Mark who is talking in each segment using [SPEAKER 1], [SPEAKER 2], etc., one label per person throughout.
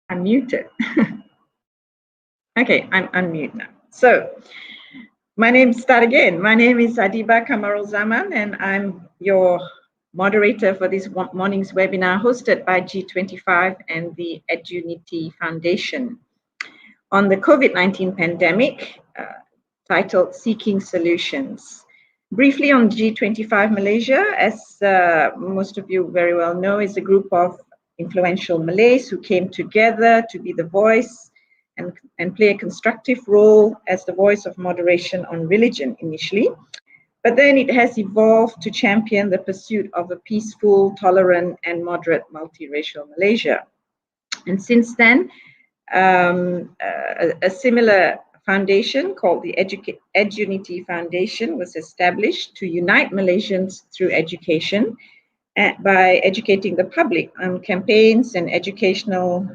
[SPEAKER 1] I'm muted. Okay, I'm unmute now. So my name is Adiba Kamarul Zaman, and I'm your moderator for this morning's webinar hosted by G25 and the Edunity Foundation on the COVID-19 pandemic, titled Seeking Solutions. Briefly on G25 Malaysia, as most of you very well know, is a group of influential Malays who came together to be the voice and play a constructive role as the voice of moderation on religion initially. But then it has evolved to champion the pursuit of a peaceful, tolerant, and moderate multiracial Malaysia. And since then, a similar foundation called the EdUnity Foundation was established to unite Malaysians through education by educating the public on campaigns and educational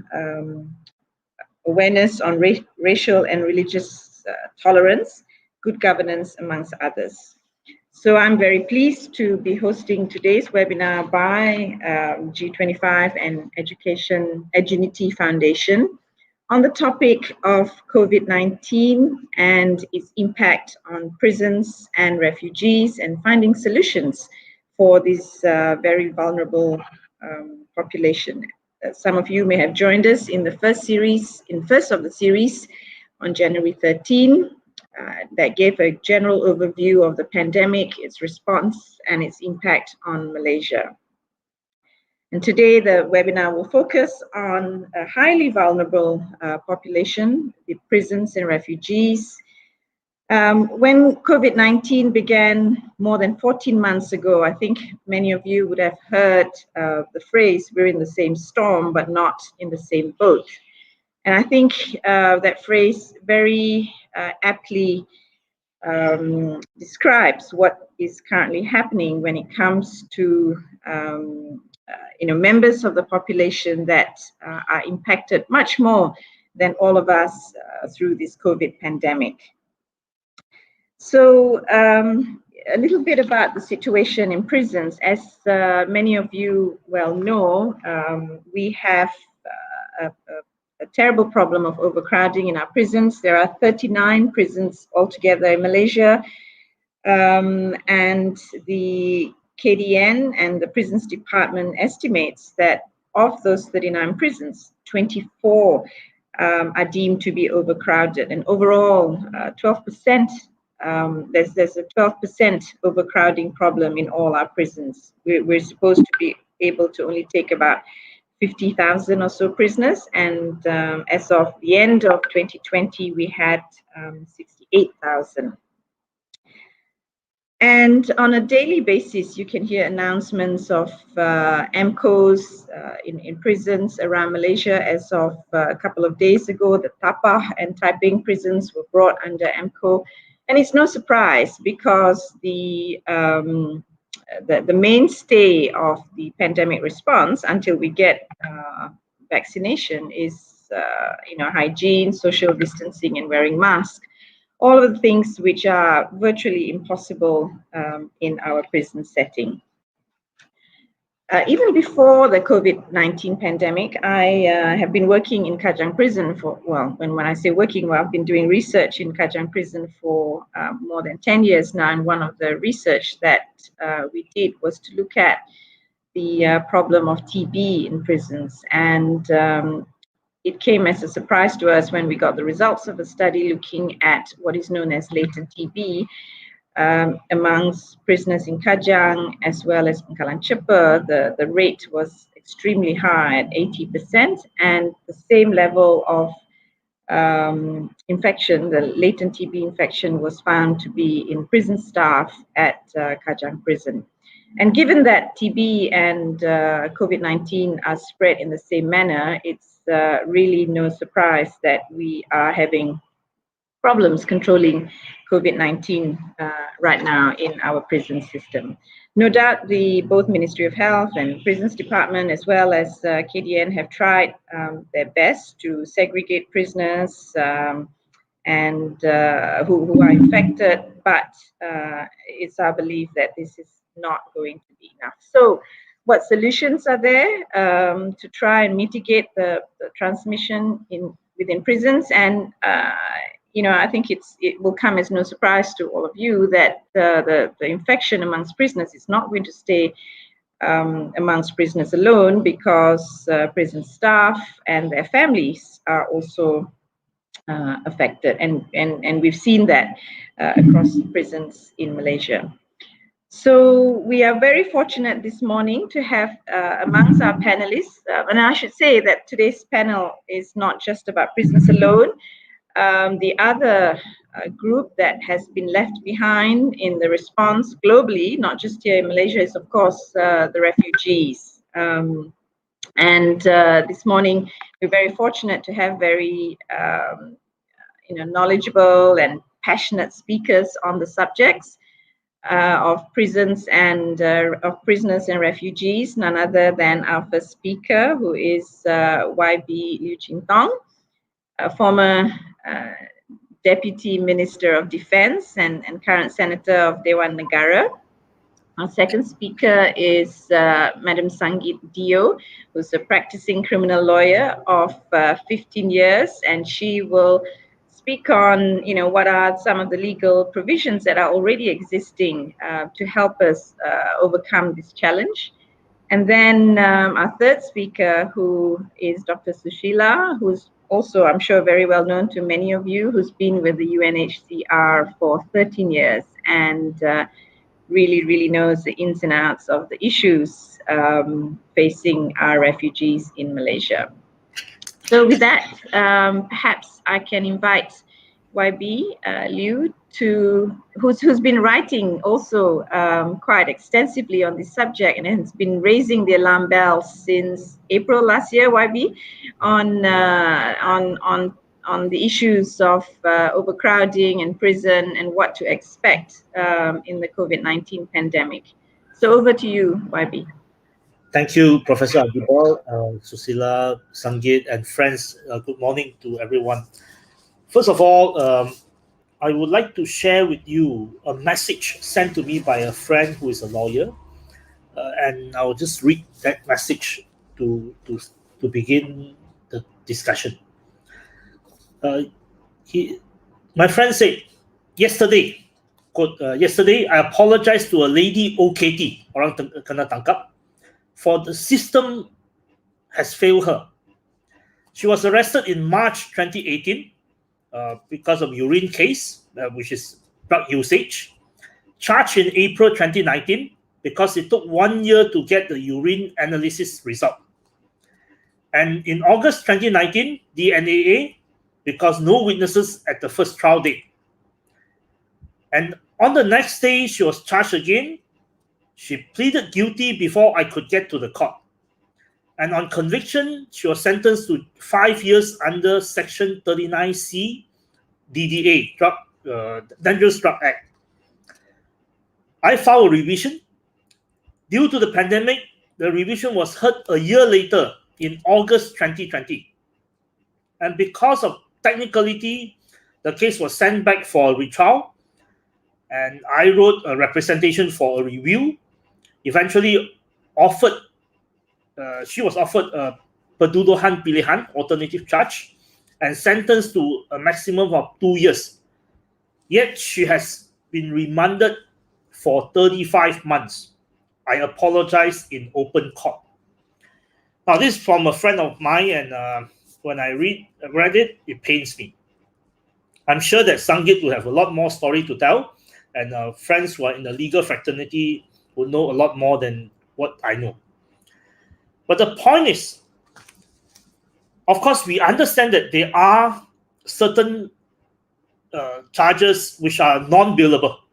[SPEAKER 1] awareness on racial and religious tolerance, good governance, amongst others. So I'm very pleased to be hosting today's webinar by G25 and EdUnity Foundation on the topic of COVID-19 and its impact on prisons and refugees, and finding solutions for this very vulnerable population. Some of you may have joined us in the first of the series on January 13. That gave a general overview of the pandemic, its response, and its impact on Malaysia. And today the webinar will focus on a highly vulnerable population, the prisons and refugees. When COVID-19 began more than 14 months ago, I think many of you would have heard the phrase, "we're in the same storm, but not in the same boat." And I think that phrase very aptly describes what is currently happening when it comes to members of the population that are impacted much more than all of us through this COVID pandemic. So a little bit about the situation in prisons. As many of you well know, we have a terrible problem of overcrowding in our prisons. There are 39 prisons altogether in Malaysia, and the KDN and the Prisons Department estimates that of those 39 prisons, 24 are deemed to be overcrowded, and overall 12%, there's a 12% overcrowding problem in all our prisons. We're supposed to be able to only take about 50,000 or so prisoners, and as of the end of 2020, we had 68,000. And on a daily basis, you can hear announcements of MCOs in prisons around Malaysia. As of a couple of days ago, the Tapah and Taiping prisons were brought under MCO. And it's no surprise, because the mainstay of the pandemic response until we get vaccination is hygiene, social distancing, and wearing masks. All of the things which are virtually impossible in our prison setting. Even before the COVID-19 pandemic, I have been working in Kajang Prison for, when I say working, I've been doing research in Kajang Prison for more than 10 years now. And one of the research that we did was to look at the problem of TB in prisons. And it came as a surprise to us when we got the results of a study looking at what is known as latent TB amongst prisoners in Kajang as well as in Kalanchepa. The rate was extremely high at 80%, and the same level of infection, the latent TB infection, was found to be in prison staff at Kajang Prison. And given that TB and COVID-19 are spread in the same manner, it's really no surprise that we are having problems controlling COVID-19 right now in our prison system. No doubt both Ministry of Health and Prisons Department as well as KDN have tried their best to segregate prisoners and who are infected, but it's our belief that this is not going to be enough. So what solutions are there to try and mitigate the transmission within prisons? And I think it will come as no surprise to all of you that the infection amongst prisoners is not going to stay amongst prisoners alone, because prison staff and their families are also affected, and we've seen that across prisons in Malaysia. So we are very fortunate this morning to have amongst our panelists, and I should say that today's panel is not just about prisoners alone. The other group that has been left behind in the response globally, not just here in Malaysia, is of course the refugees. And this morning we're very fortunate to have very knowledgeable and passionate speakers on the subjects of prisons and of prisoners and refugees, none other than our first speaker, who is YB Liu Ching Tong, a former Deputy Minister of Defense and current Senator of Dewan Negara. Our second speaker is Madam Sangeet Dio, who's a practicing criminal lawyer of 15 years, and she will speak on, what are some of the legal provisions that are already existing to help us overcome this challenge. And then our third speaker, who is Dr. Sushila, who's also, I'm sure, very well known to many of you, who's been with the UNHCR for 13 years and really knows the ins and outs of the issues facing our refugees in Malaysia. So with that, perhaps I can invite YB Liu who's been writing also quite extensively on this subject and has been raising the alarm bells since April last year, YB, on the issues of overcrowding and prison and what to expect in the COVID-19 pandemic. So over to you, YB.
[SPEAKER 2] Thank you, Professor Adibal, Susila, Sangeet, and friends. Good morning to everyone. First of all, I would like to share with you a message sent to me by a friend who is a lawyer, and I'll just read that message to begin the discussion. My friend said, yesterday, quote, yesterday I apologized to a lady OKT, orang kena tangkap, for the system has failed her. She was arrested in March 2018 because of urine case, which is drug usage. Charged in April 2019 because it took 1 year to get the urine analysis result. And in August 2019, DNAA because no witnesses at the first trial date. And on the next day, she was charged again. She pleaded guilty before I could get to the court. And on conviction, she was sentenced to 5 years under Section 39C DDA, Dangerous Drug Act. I filed a revision. Due to the pandemic, the revision was heard a year later in August 2020. And because of technicality, the case was sent back for a retrial. And I wrote a representation for a review. Eventually she was offered a pendudukan pilihan, alternative charge, and sentenced to a maximum of 2 years. Yet she has been remanded for 35 months. I apologize in open court. Now, this is from a friend of mine, and when I read it, it pains me. I'm sure that Sangeet will have a lot more story to tell, and friends who are in the legal fraternity will know a lot more than what I know. But the point is, of course, we understand that there are certain charges which are non-billable.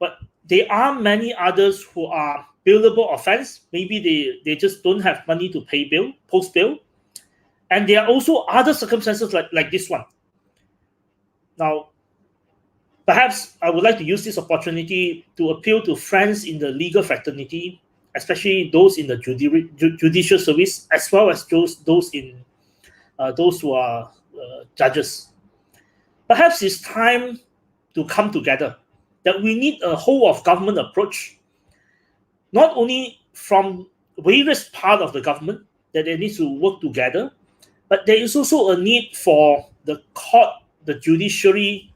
[SPEAKER 2] But there are many others who are billable offense. Maybe they just don't have money to pay bill, post bill. And there are also other circumstances like this one. Now, perhaps I would like to use this opportunity to appeal to friends in the legal fraternity, especially those in the judicial service, as well as those who are judges. Perhaps it's time to come together, that we need a whole of government approach, not only from various parts of the government, that they need to work together, but there is also a need for the court, the judiciary,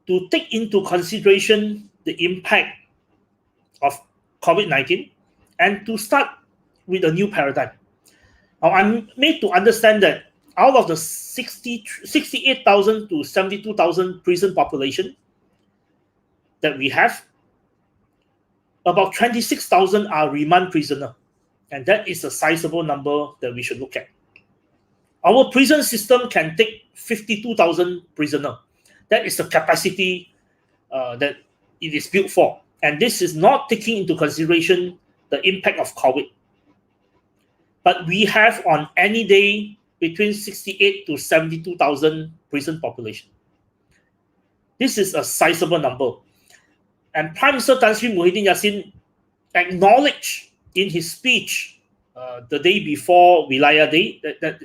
[SPEAKER 2] to take into consideration the impact of COVID-19 and to start with a new paradigm. Now, I'm made to understand that out of the 68,000 to 72,000 prison population that we have, about 26,000 are remand prisoner, and that is a sizable number that we should look at. Our prison system can take 52,000 prisoner. That is the capacity that it is built for. And this is not taking into consideration the impact of COVID. But we have on any day between 68 to 72,000 prison population. This is a sizable number. And Prime Minister Tan Sri Muhyiddin Yassin acknowledged in his speech the day before Wilayah Day, that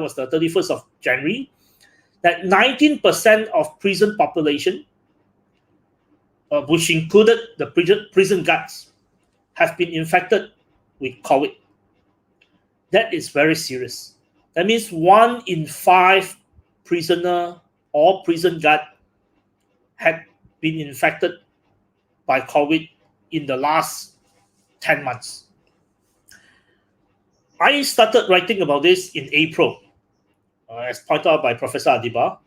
[SPEAKER 2] was the 31st of January, that 19% of prison population, which included the prison guards, have been infected with COVID. That is very serious. That means 1 in 5 prisoner or prison guard had been infected by COVID in the last 10 months. I started writing about this in April, as pointed out by Professor Adiba,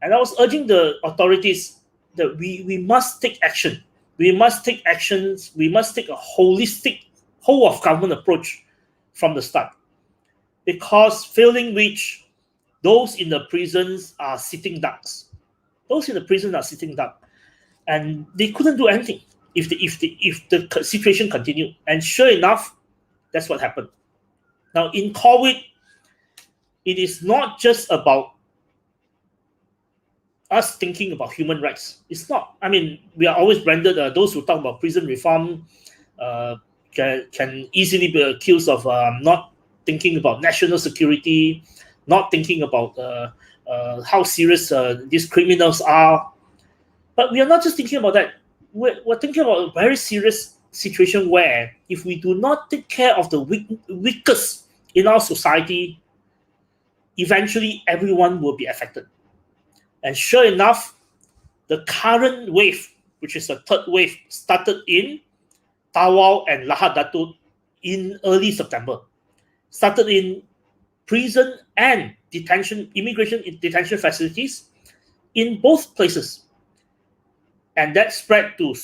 [SPEAKER 2] and I was urging the authorities that we must take action. We must take actions. We must take a holistic, whole of government approach from the start, because failing which, those in the prisons are sitting ducks. Those in the prison are sitting ducks, and they couldn't do anything if the situation continued. And sure enough, that's what happened. Now in COVID, it is not just about us thinking about human rights. It's not. I mean, we are always branded, those who talk about prison reform can easily be accused of not thinking about national security, not thinking about how serious these criminals are. But we are not just thinking about that. We're thinking about a very serious situation where if we do not take care of the weakest in our society, eventually everyone will be affected. And sure enough, the current wave, which is the third wave, started in Tawau and Lahad Datu in early September. Started in prison and detention, immigration detention facilities in both places. And that spread to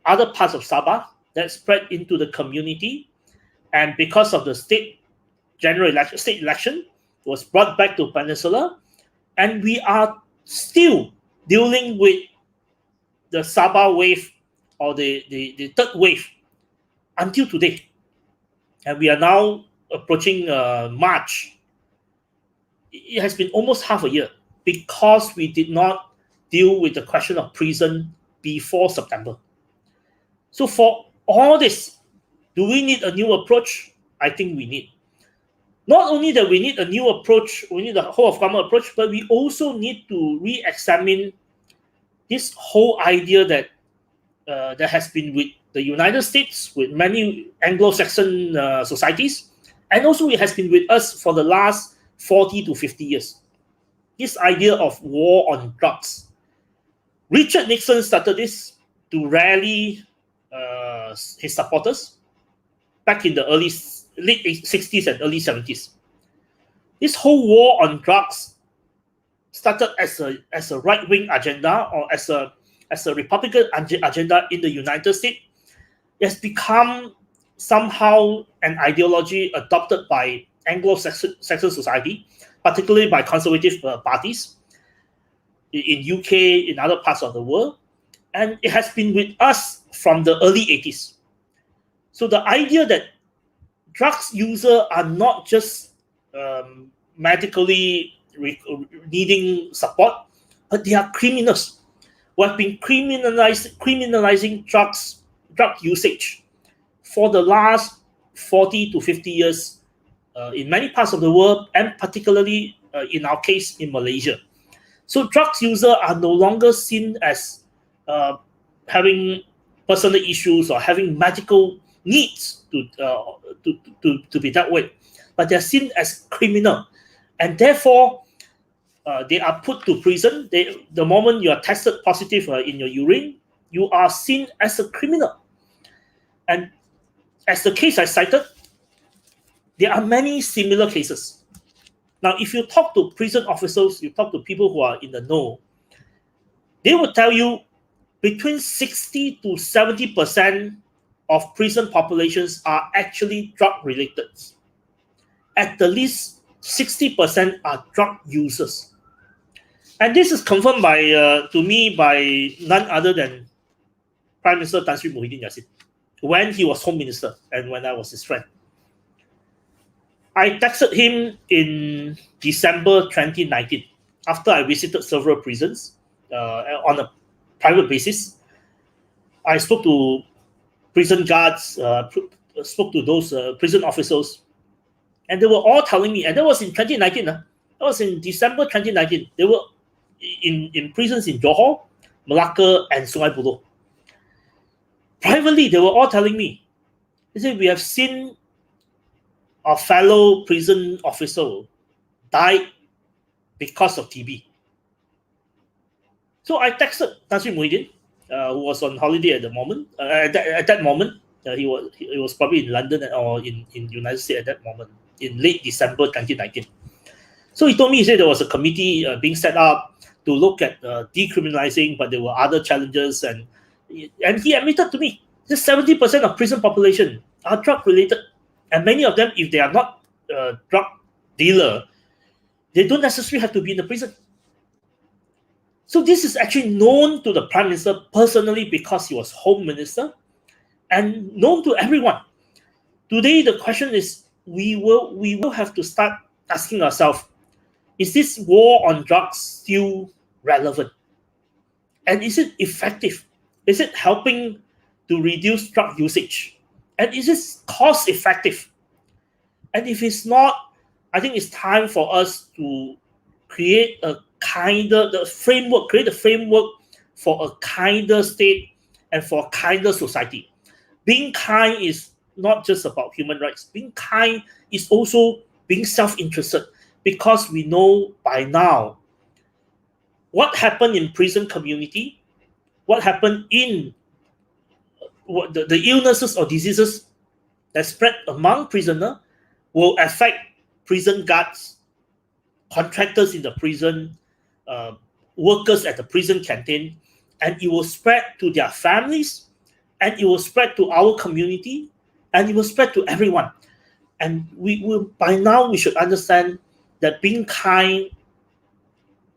[SPEAKER 2] other parts of Sabah, that spread into the community. And because of the state election, was brought back to Peninsula. And we are still dealing with the Sabah wave, or the third wave, until today. And we are now approaching March. It has been almost half a year because we did not deal with the question of prison before September. So for all this, do we need a new approach? I think we need. Not only that we need a new approach, we need a whole of government approach, but we also need to re-examine this whole idea that that has been with the United States, with many Anglo-Saxon societies, and also it has been with us for the last 40 to 50 years. This idea of war on drugs. Richard Nixon started this to rally his supporters back in the late 60s and early 70s. This whole war on drugs started as a right-wing agenda, or as a Republican agenda in the United States. It has become somehow an ideology adopted by Anglo-Saxon society, particularly by conservative parties in UK, in other parts of the world. And it has been with us from the early 80s. So the idea that drugs users are not just medically needing support, but they are criminals who have been criminalizing drug usage for the last 40 to 50 years in many parts of the world, and particularly in our case in Malaysia. So drugs users are no longer seen as having personal issues or having medical needs to be dealt with, but they're seen as criminal, and therefore they are put to prison. The moment you are tested positive in your urine, you are seen as a criminal. And as the case I cited, there are many similar cases. Now, if you talk to prison officers, you talk to people who are in the know, they will tell you between 60 to 70% of prison populations are actually drug related. At the least 60% are drug users. And this is confirmed by to me by none other than Prime Minister Tan Sri Muhyiddin Yassin when he was Home Minister and when I was his friend. I texted him in December 2019 after I visited several prisons on a private basis. I spoke to prison guards, spoke to those prison officers, and they were all telling me, and that was in 2019, that was in December 2019, they were in prisons in Johor, Malacca, and Sungai Buloh. Privately, they were all telling me, they said, we have seen a fellow prison officer died because of TB. So I texted Tan Sri Muhyiddin, who was on holiday at the moment. At that moment, he was probably in London or in United States at that moment, in late December 2019. So he told me, he said there was a committee being set up to look at decriminalizing, but there were other challenges, and he admitted to me that 70% of prison population are drug related, and many of them, if they are not drug dealer, they don't necessarily have to be in the prison. So this is actually known to the Prime Minister personally because he was Home Minister and known to everyone. Today, the question is, we will have to start asking ourselves, is this war on drugs still relevant? And is it effective? Is it helping to reduce drug usage? And is it cost effective? And if it's not, I think it's time for us to create a framework for a kinder state and for a kinder society. Being kind is not just about human rights. Being kind is also being self-interested, because we know by now what happened in prison community, what happened in the illnesses or diseases that spread among prisoners will affect prison guards, contractors in the prison, workers at the prison canteen, and it will spread to their families, and it will spread to our community, and it will spread to everyone. And by now we should understand that being kind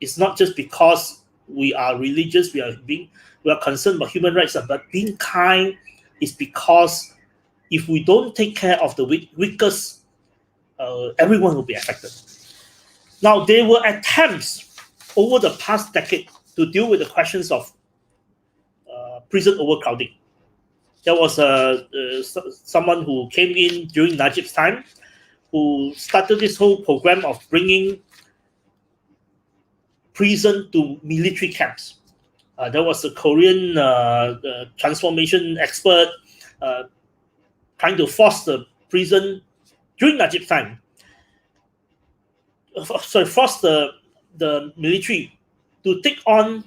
[SPEAKER 2] is not just because we are religious, we are concerned about human rights, but being kind is because if we don't take care of the weakest, everyone will be affected. Now, there were attempts over the past decade to deal with the questions of prison overcrowding. There was someone who came in during Najib's time who started this whole program of bringing prison to military camps. There was a Korean transformation expert trying to force the prison during Najib's time. Force the military to take on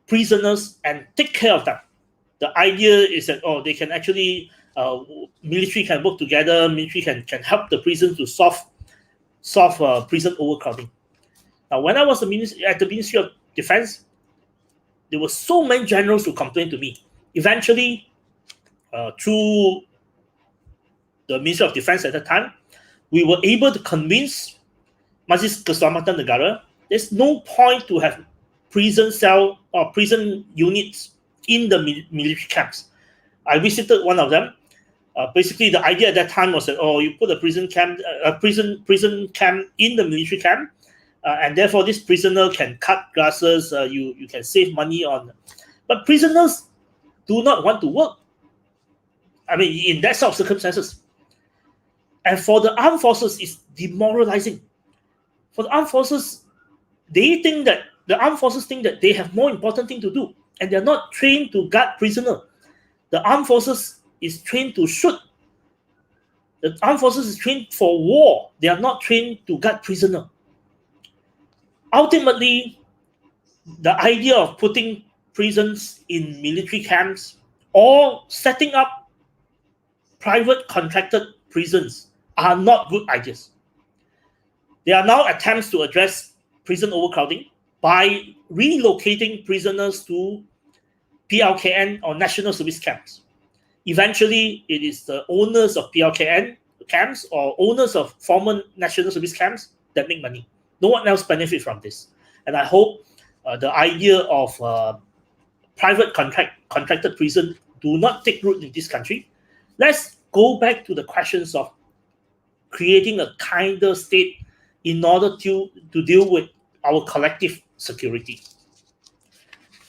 [SPEAKER 2] prisoners and take care of them. The idea is that they can actually military can work together. Military can help the prison to solve prison overcrowding. Now, when I was at the Ministry of Defense, there were so many generals who complained to me. Eventually, through the Ministry of Defense at the time, we were able to convince Majlis Keselamatan Negara there's no point to have prison cell or prison units in the military camps. I visited one of them. Basically, the idea at that time was that you put a prison camp in the military camp, and therefore this prisoner can cut grasses. You can save money on, but prisoners do not want to work. I mean, in that sort of circumstances. And for the armed forces, it's demoralizing. For the armed forces, the armed forces think that they have more important thing to do, and they're not trained to guard prisoner. The armed forces is trained to shoot. The armed forces is trained for war. They are not trained to guard prisoner. Ultimately, the idea of putting prisons in military camps or setting up private contracted prisons are not good ideas. There are now attempts to address prison overcrowding. by relocating prisoners to PLKN or national service camps. Eventually, it is the owners of PLKN camps or owners of former national service camps that make money. No one else benefits from this. And I hope the idea of private contracted prison do not take root in this country. Let's go back to the questions of creating a kinder state in order to deal with our collective security.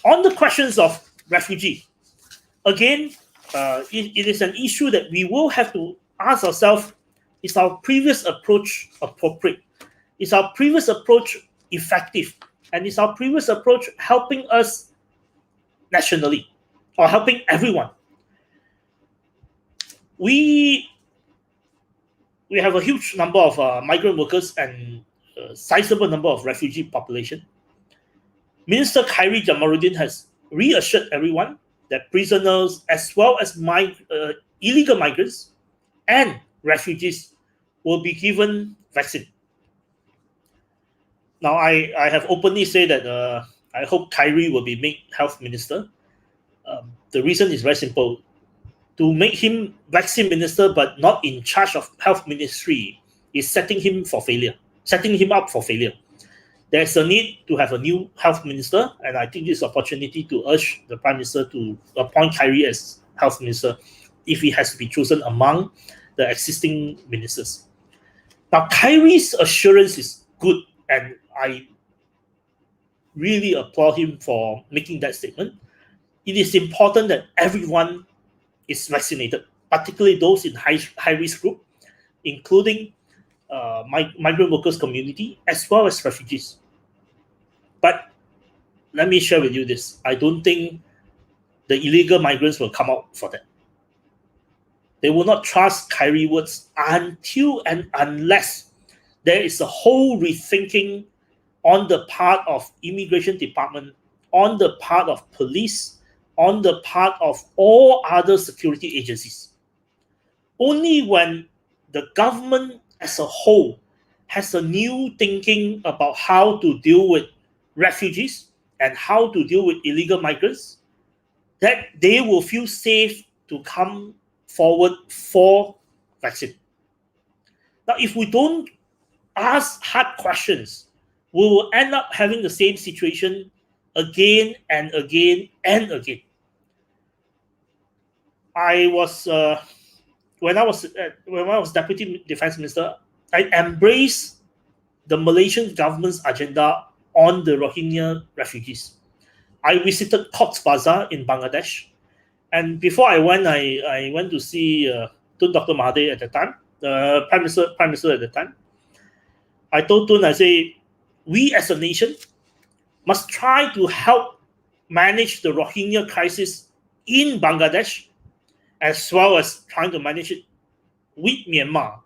[SPEAKER 2] On the questions of refugee, again, it is an issue that we will have to ask ourselves, is our previous approach appropriate? Is our previous approach effective? And is our previous approach helping us nationally or helping everyone? We have a huge number of migrant workers and a sizable number of refugee population. Minister Khairi Jamaluddin has reassured everyone that prisoners as well as illegal migrants and refugees will be given vaccine. Now, I have openly said that I hope Khairi will be made health minister. The reason is very simple. To make him vaccine minister but not in charge of health ministry is setting him up for failure. There's a need to have a new health minister, and I think this is an opportunity to urge the Prime Minister to appoint Khairi as health minister if he has to be chosen among the existing ministers. Now, Khairi's assurance is good, and I really applaud him for making that statement. It is important that everyone is vaccinated, particularly those in high-risk group, including migrant workers community, as well as refugees. But let me share with you this. I don't think the illegal migrants will come out for that. They will not trust Khairi words until and unless there is a whole rethinking on the part of immigration department, on the part of police, on the part of all other security agencies. Only when the government as a whole has a new thinking about how to deal with refugees and how to deal with illegal migrants, that they will feel safe to come forward for vaccine. Now, if we don't ask hard questions, we will end up having the same situation again and again and again. When I was Deputy Defence Minister, I embraced the Malaysian government's agenda on the Rohingya refugees. I visited Cox's Bazar in Bangladesh, and before I went to see Tun Dr. Mahathir at the time, Prime Minister at the time. I told Tun, I say, we as a nation must try to help manage the Rohingya crisis in Bangladesh, as well as trying to manage it with Myanmar,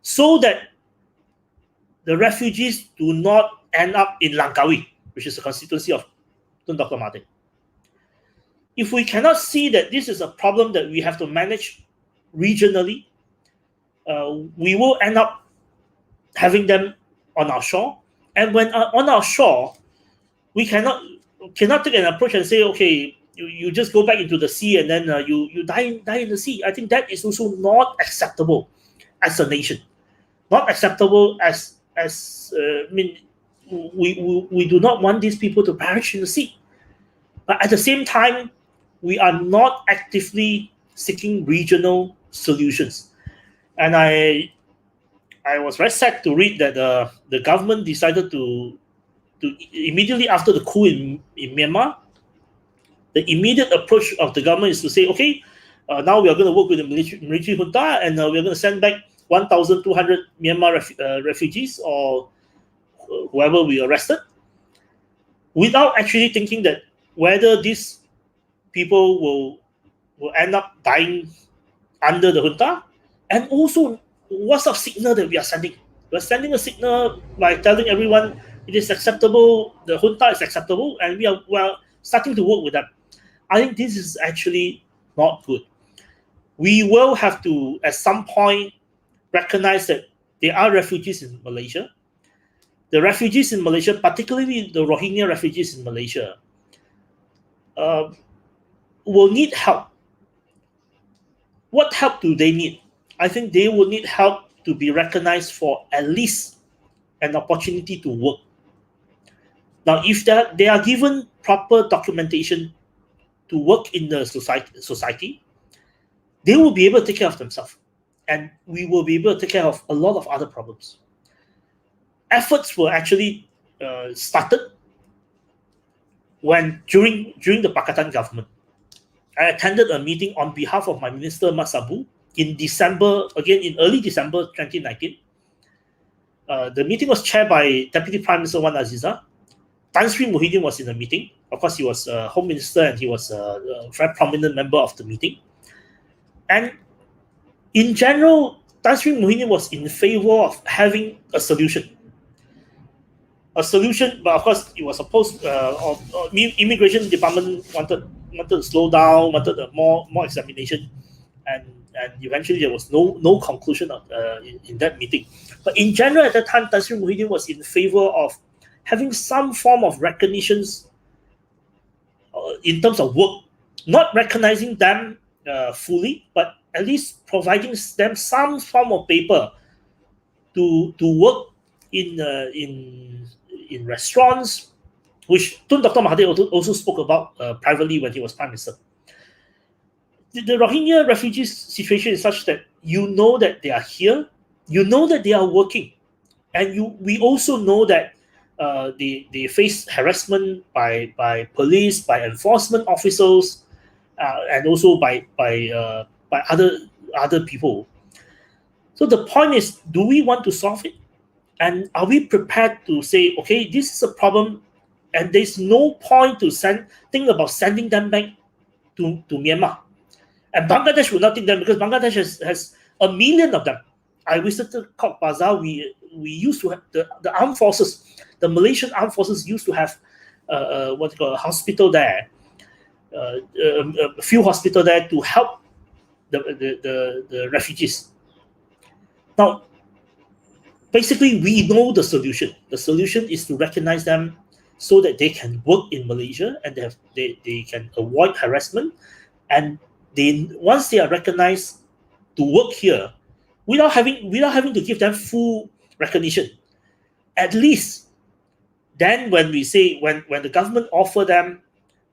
[SPEAKER 2] so that the refugees do not end up in Langkawi, which is the constituency of Tun Dr. Mahathir. If we cannot see that this is a problem that we have to manage regionally, we will end up having them on our shore. And when on our shore, we cannot take an approach and say, okay, you just go back into the sea and then you die in the sea. I think that is also not acceptable as a nation. Not acceptable we do not want these people to perish in the sea. But at the same time, we are not actively seeking regional solutions. And I was very sad to read that the government decided to immediately after the coup in Myanmar, the immediate approach of the government is to say, okay, now we are going to work with the military junta and we're going to send back 1,200 Myanmar refugees or whoever we arrested, without actually thinking that whether these people will end up dying under the junta, and also what sort of signal that we are sending. We're sending a signal by telling everyone it is acceptable, the junta is acceptable, and we are starting to work with them. I think this is actually not good. We will have to, at some point, recognize that there are refugees in Malaysia. the refugees in Malaysia, particularly the Rohingya refugees in Malaysia, will need help. What help do they need? I think they will need help to be recognized for at least an opportunity to work. Now, if they are given proper documentation to work in the society, they will be able to take care of themselves. And we will be able to take care of a lot of other problems. Efforts were actually started during the Pakatan government. I attended a meeting on behalf of my minister, Mat Sabu, in early December 2019. The meeting was chaired by Deputy Prime Minister Wan Azizah. Tan Sri Muhyiddin was in the meeting. Of course, he was Home Minister and he was a very prominent member of the meeting. And in general, Tan Sri Muhyiddin was in favor of having a solution. But of course, it was opposed. Immigration Department wanted to slow down, wanted more examination, and eventually there was no conclusion in that meeting. But in general, at that time, Tan Sri Muhyiddin was in favor of having some form of recognitions in terms of work, not recognizing them fully, but at least providing them some form of paper to work in restaurants, which Tun Dr. Mahathir also spoke about privately when he was Prime Minister. The Rohingya refugees situation is such that you know that they are here, you know that they are working, and we also know that they face harassment by police, by enforcement officers, and also by other people. So the point is, do we want to solve it? And are we prepared to say, okay, this is a problem, and there's no point to think about sending them back to Myanmar? And Bangladesh will not take them because Bangladesh has 1 million of them. I visited Cox's Bazar. We used to have the armed forces, the Malaysian armed forces used to have a hospital there, a few hospitals there to help the refugees. Now, basically, we know the solution. The solution is to recognize them so that they can work in Malaysia and they can avoid harassment. And once they are recognized to work here, without having to give them full recognition, at least then when the government offer them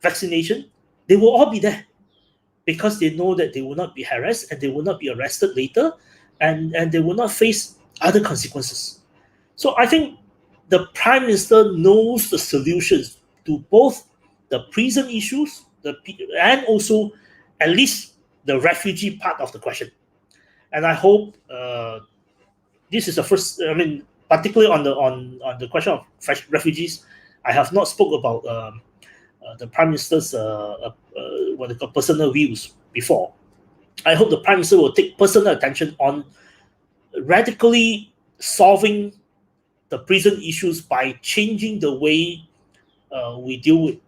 [SPEAKER 2] vaccination, they will all be there because they know that they will not be harassed and they will not be arrested later, and they will not face other consequences. So I think the Prime Minister knows the solutions to both the prison issues and also at least the refugee part of the question. And I hope this is the first. I mean, particularly on the question of refugees, I have not spoke about the Prime Minister's personal views before. I hope the Prime Minister will take personal attention on radically solving the prison issues by changing the way we deal with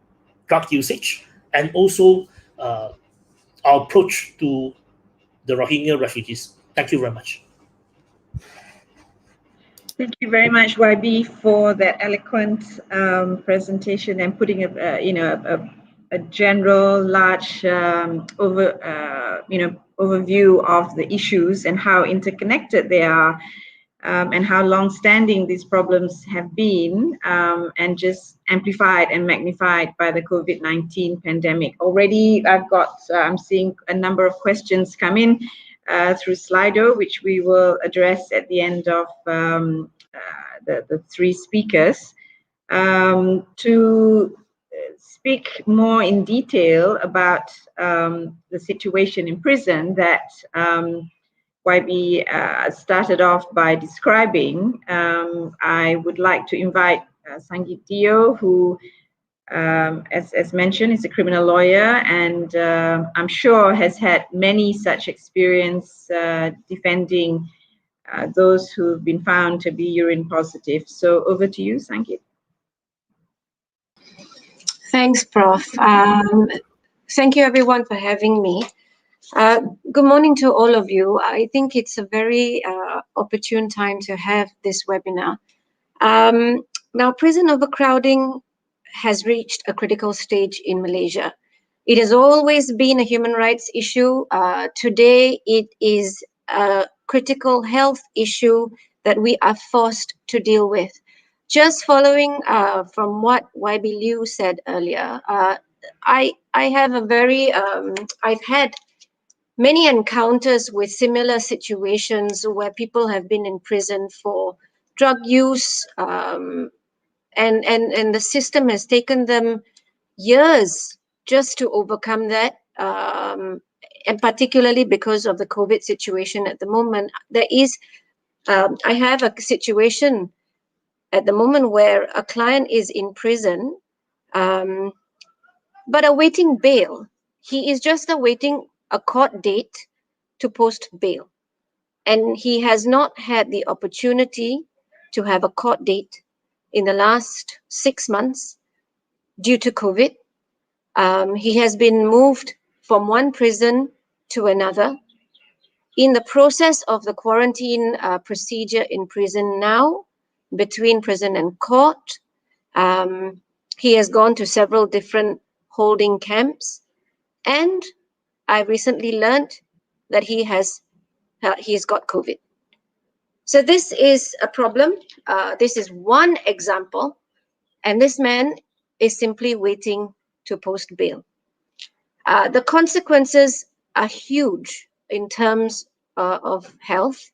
[SPEAKER 2] drug usage and also our approach to the Rohingya refugees. Thank you very much.
[SPEAKER 1] Thank you very much, YB, for that eloquent presentation and putting a general, large overview of the issues and how interconnected they are, and how long-standing these problems have been, and just amplified and magnified by the COVID-19 pandemic. Already, I'm seeing a number of questions come in through Slido, which we will address at the end of the three speakers. To speak more in detail about the situation in prison that YB started off by describing, I would like to invite Sangeet Dio, who, as mentioned, is a criminal lawyer and I'm sure has had many such experience defending those who've been found to be urine positive. So over to you, Sangeet.
[SPEAKER 3] Thanks, Prof. Thank you everyone for having me. Good morning to all of you. I think it's a very opportune time to have this webinar Now, prison overcrowding has reached a critical stage in Malaysia. It has always been a human rights issue. Today, it is a critical health issue that we are forced to deal with. Just following from what YB Liu said earlier, I have a very, I've had many encounters with similar situations where people have been in prison for drug use, and the system has taken them years just to overcome that. And particularly because of the COVID situation at the moment, there is, I have a situation at the moment where a client is in prison, but awaiting bail. He is just awaiting a court date to post bail. And he has not had the opportunity to have a court date in the last 6 months due to COVID. He has been moved from one prison to another. In the process of the quarantine procedure in prison now, between prison and court, he has gone to several different holding camps, and I recently learned that he's got COVID. So this is a problem. This is one example, and this man is simply waiting to post bail. The consequences are huge in terms of health.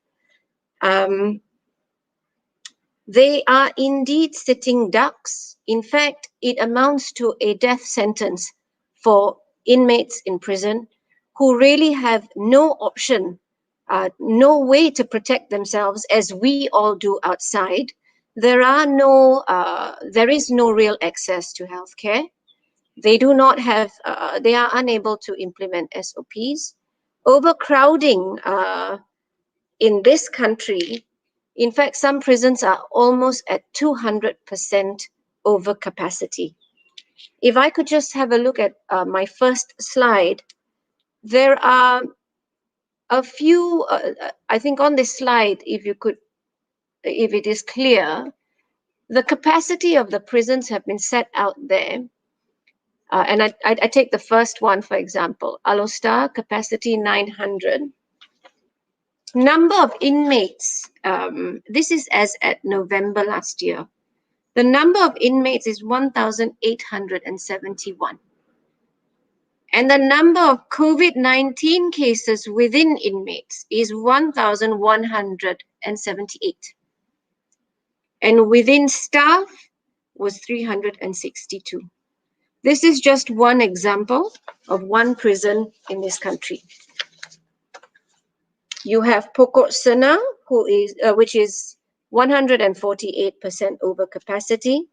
[SPEAKER 3] They are indeed sitting ducks. In fact, it amounts to a death sentence for inmates in prison who really have no option, no way to protect themselves as we all do outside. There is no real access to healthcare. They do not have, they are unable to implement SOPs. Overcrowding in this country, in fact, some prisons are almost at 200% over capacity. If I could just have a look at my first slide, there are a few, I think on this slide, if it is clear, the capacity of the prisons have been set out there. And I take the first one, for example, Alostar, capacity 900. Number of inmates, this is as at November last year. The number of inmates is 1,871. And the number of COVID-19 cases within inmates is 1,178. And within staff was 362. This is just one example of one prison in this country. You have Pokok Sena, which is 148% over capacity.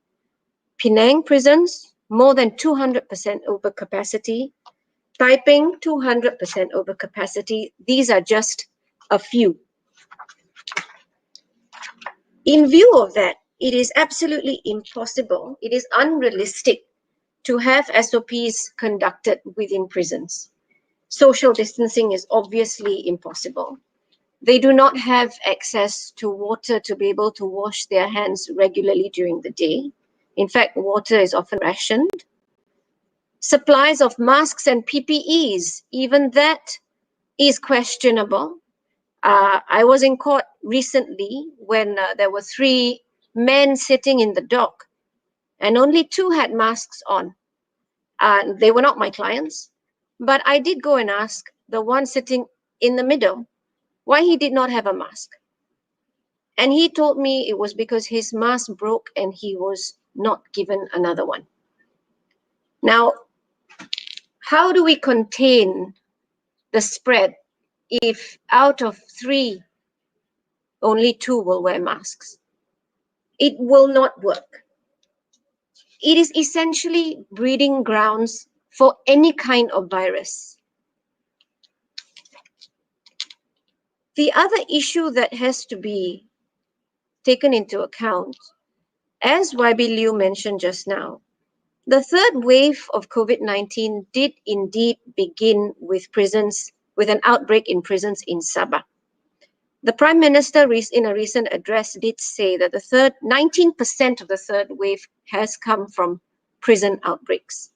[SPEAKER 3] Penang prisons, more than 200% over capacity. Taiping, 200% over capacity. These are just a few. In view of that, it is absolutely impossible, it is unrealistic to have SOPs conducted within prisons. Social distancing is obviously impossible. They do not have access to water to be able to wash their hands regularly during the day. In fact, water is often rationed. Supplies of masks and PPEs, even that is questionable. I was in court recently when there were 3 men sitting in the dock and only 2 had masks on. They were not my clients, but I did go and ask the one sitting in the middle why he did not have a mask. And he told me it was because his mask broke and he was not given another one. Now, how do we contain the spread if out of 3, only 2 will wear masks? It will not work. It is essentially breeding grounds for any kind of virus. The other issue that has to be taken into account, as YB Liu mentioned just now, the third wave of COVID-19 did indeed begin with an outbreak in prisons in Sabah. The Prime Minister in a recent address did say that 19% of the third wave has come from prison outbreaks.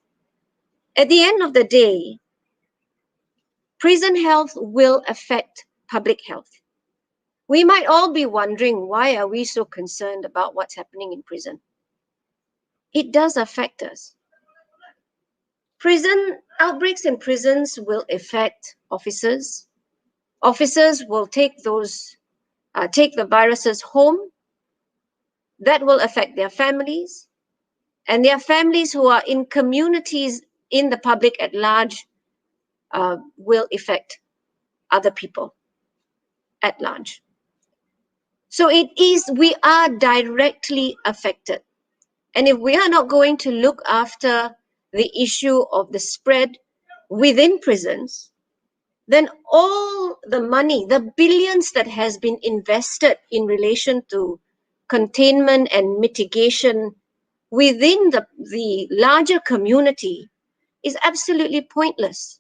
[SPEAKER 3] At the end of the day, prison health will affect public health. We might all be wondering, why are we so concerned about what's happening in prison? It does affect us. Prison outbreaks in prisons will affect officers. Officers will take the viruses home. That will affect their families, and their families who are in communities in the public at large will affect other people at large. So we are directly affected. And if we are not going to look after the issue of the spread within prisons, then all the money, the billions that has been invested in relation to containment and mitigation within the larger community is absolutely pointless.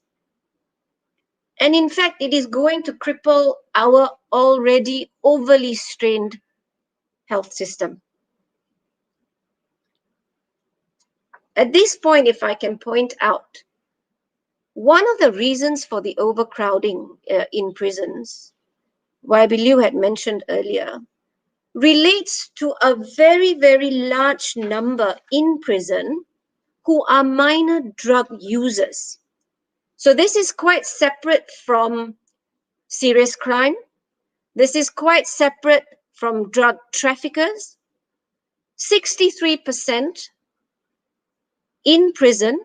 [SPEAKER 3] And in fact, it is going to cripple our already overly strained health system. At this point, if I can point out, one of the reasons for the overcrowding in prisons, YB Liu had mentioned earlier, relates to a very, very large number in prison who are minor drug users. So this is quite separate from serious crime. This is quite separate from drug traffickers. 63% in prison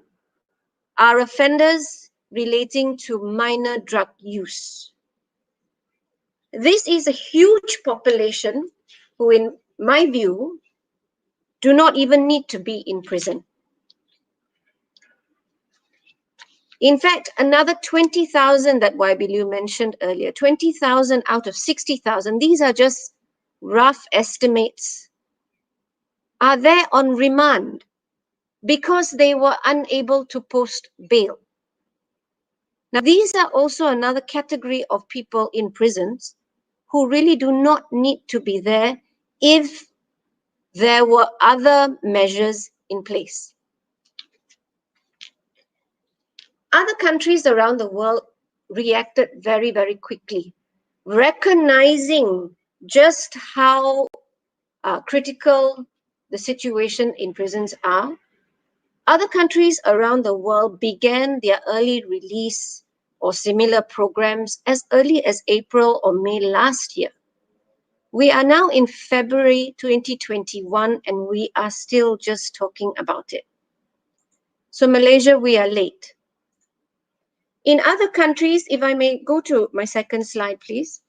[SPEAKER 3] are offenders relating to minor drug use. This is a huge population who, in my view, do not even need to be in prison. In fact, another 20,000 that YB Liu mentioned earlier, 20,000 out of 60,000, these are just rough estimates, are there on remand because they were unable to post bail. Now, these are also another category of people in prisons who really do not need to be there if there were other measures in place. Other countries around the world reacted very, very quickly, recognizing just how critical the situation in prisons are. Other countries around the world began their early release or similar programs as early as April or May last year. We are now in February 2021 and we are still just talking about it. So Malaysia, we are late. In other countries, if I may go to my second slide, please.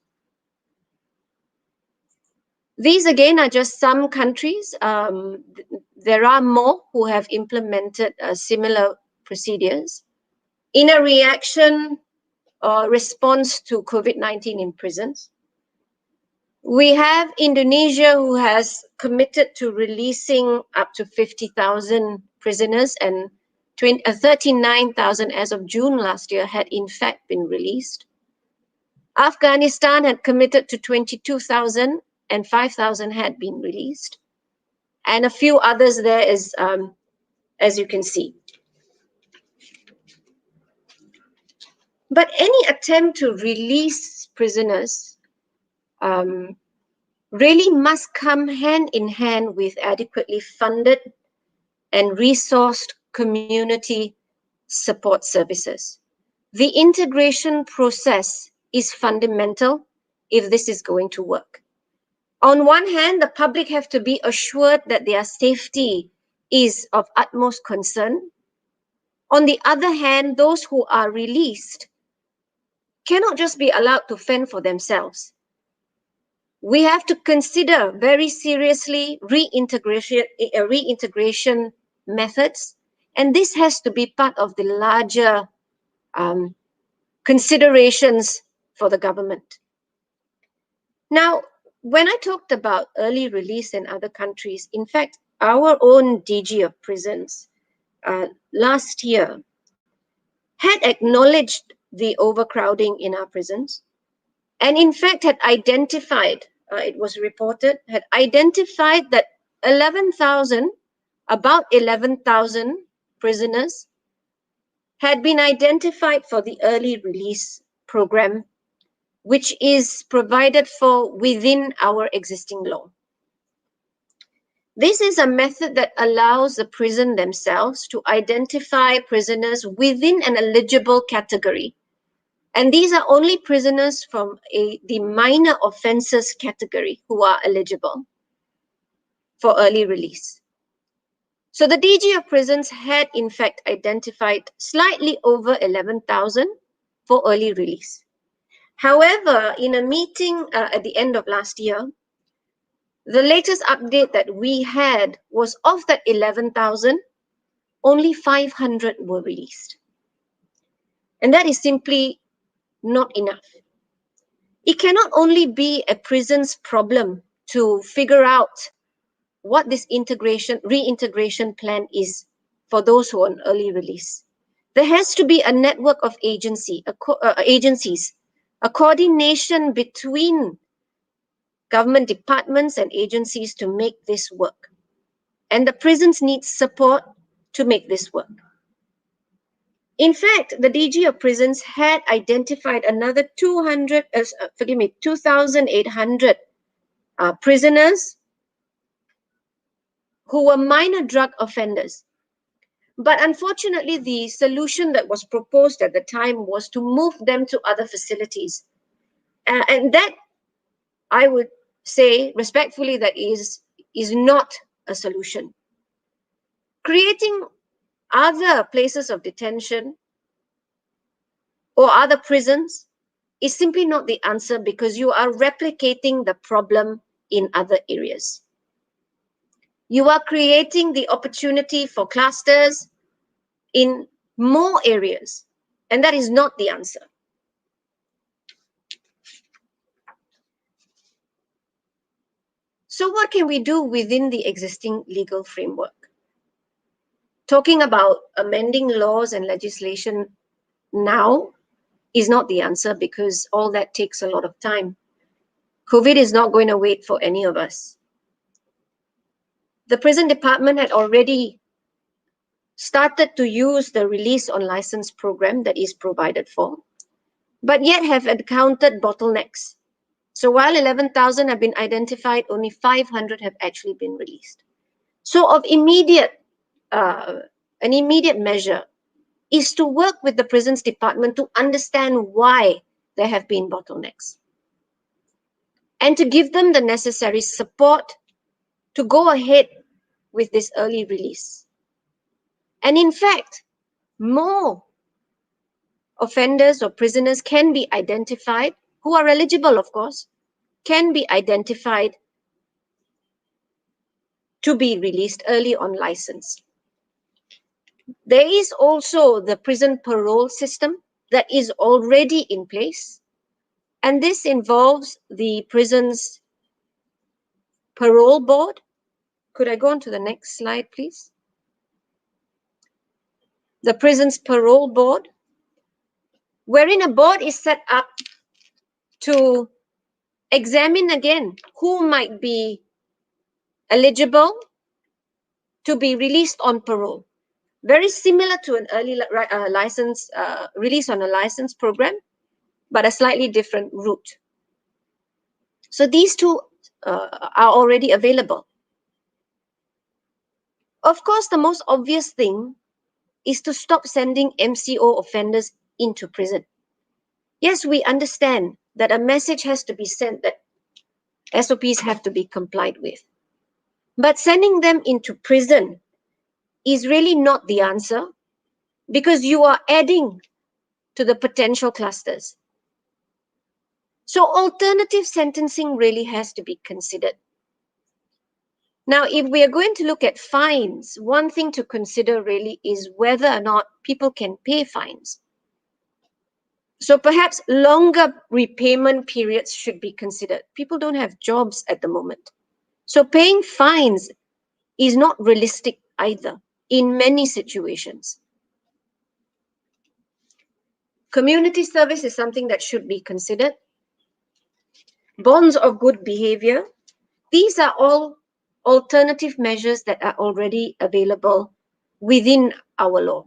[SPEAKER 3] These again are just some countries. There are more who have implemented similar procedures in a reaction or response to COVID-19 in prisons. We have Indonesia, who has committed to releasing up to 50,000 prisoners, and 39,000 as of June last year had in fact been released. Afghanistan had committed to 22,000 and 5,000 had been released. And a few others there is, as you can see. But any attempt to release prisoners really must come hand in hand with adequately funded and resourced community support services. The integration process is fundamental if this is going to work. On one hand, the public have to be assured that their safety is of utmost concern. On the other hand, those who are released cannot just be allowed to fend for themselves. We have to consider very seriously reintegration methods, and this has to be part of the larger considerations for the government. Now, when I talked about early release in other countries, in fact, our own DG of prisons last year had acknowledged the overcrowding in our prisons. and in fact had identified, it was reported, had identified that about 11,000 prisoners had been identified for the early release program, which is provided for within our existing law. This is a method that allows the prison themselves to identify prisoners within an eligible category. And these are only prisoners from the minor offences category who are eligible for early release. So the DG of Prisons had in fact identified slightly over 11,000 for early release. However, in a meeting at the end of last year, the latest update that we had was of that 11,000, only 500 were released. And that is simply not enough. It cannot only be a prison's problem to figure out what this reintegration plan is for those who are on early release. There has to be a network of agencies, a coordination between government departments and agencies to make this work. And the prisons need support to make this work. In fact, the DG of Prisons had identified another 2,800 prisoners who were minor drug offenders. But unfortunately, the solution that was proposed at the time was to move them to other facilities. And that, I would say respectfully, that is not a solution. Creating other places of detention or other prisons is simply not the answer, because you are replicating the problem in other areas. You are creating the opportunity for clusters in more areas, and that is not the answer. So what can we do within the existing legal framework? Talking about amending laws and legislation now is not the answer, because all that takes a lot of time. COVID is not going to wait for any of us. The prison department had already started to use the release on license program that is provided for, but yet have encountered bottlenecks. So while 11,000 have been identified, only 500 have actually been released. So an immediate measure is to work with the prisons department to understand why there have been bottlenecks, and to give them the necessary support to go ahead with this early release. And in fact, more offenders or prisoners can be identified, who are eligible, of course, can be identified to be released early on license. There is also the prison parole system that is already in place, and this involves the prison's parole board. Could I go on to the next slide, please? The prison's parole board, wherein a board is set up to examine again who might be eligible to be released on parole. Very similar to an early license release on a license program, but a slightly different route. So these two are already available. Of course, the most obvious thing is to stop sending MCO offenders into prison. Yes, we understand that a message has to be sent that SOPs have to be complied with. But sending them into prison is really not the answer, because you are adding to the potential clusters. So alternative sentencing really has to be considered. Now, if we are going to look at fines, one thing to consider really is whether or not people can pay fines. So perhaps longer repayment periods should be considered. People don't have jobs at the moment. So paying fines is not realistic either in many situations. Community service is something that should be considered. bonds of good behavior. These are all alternative measures that are already available within our law.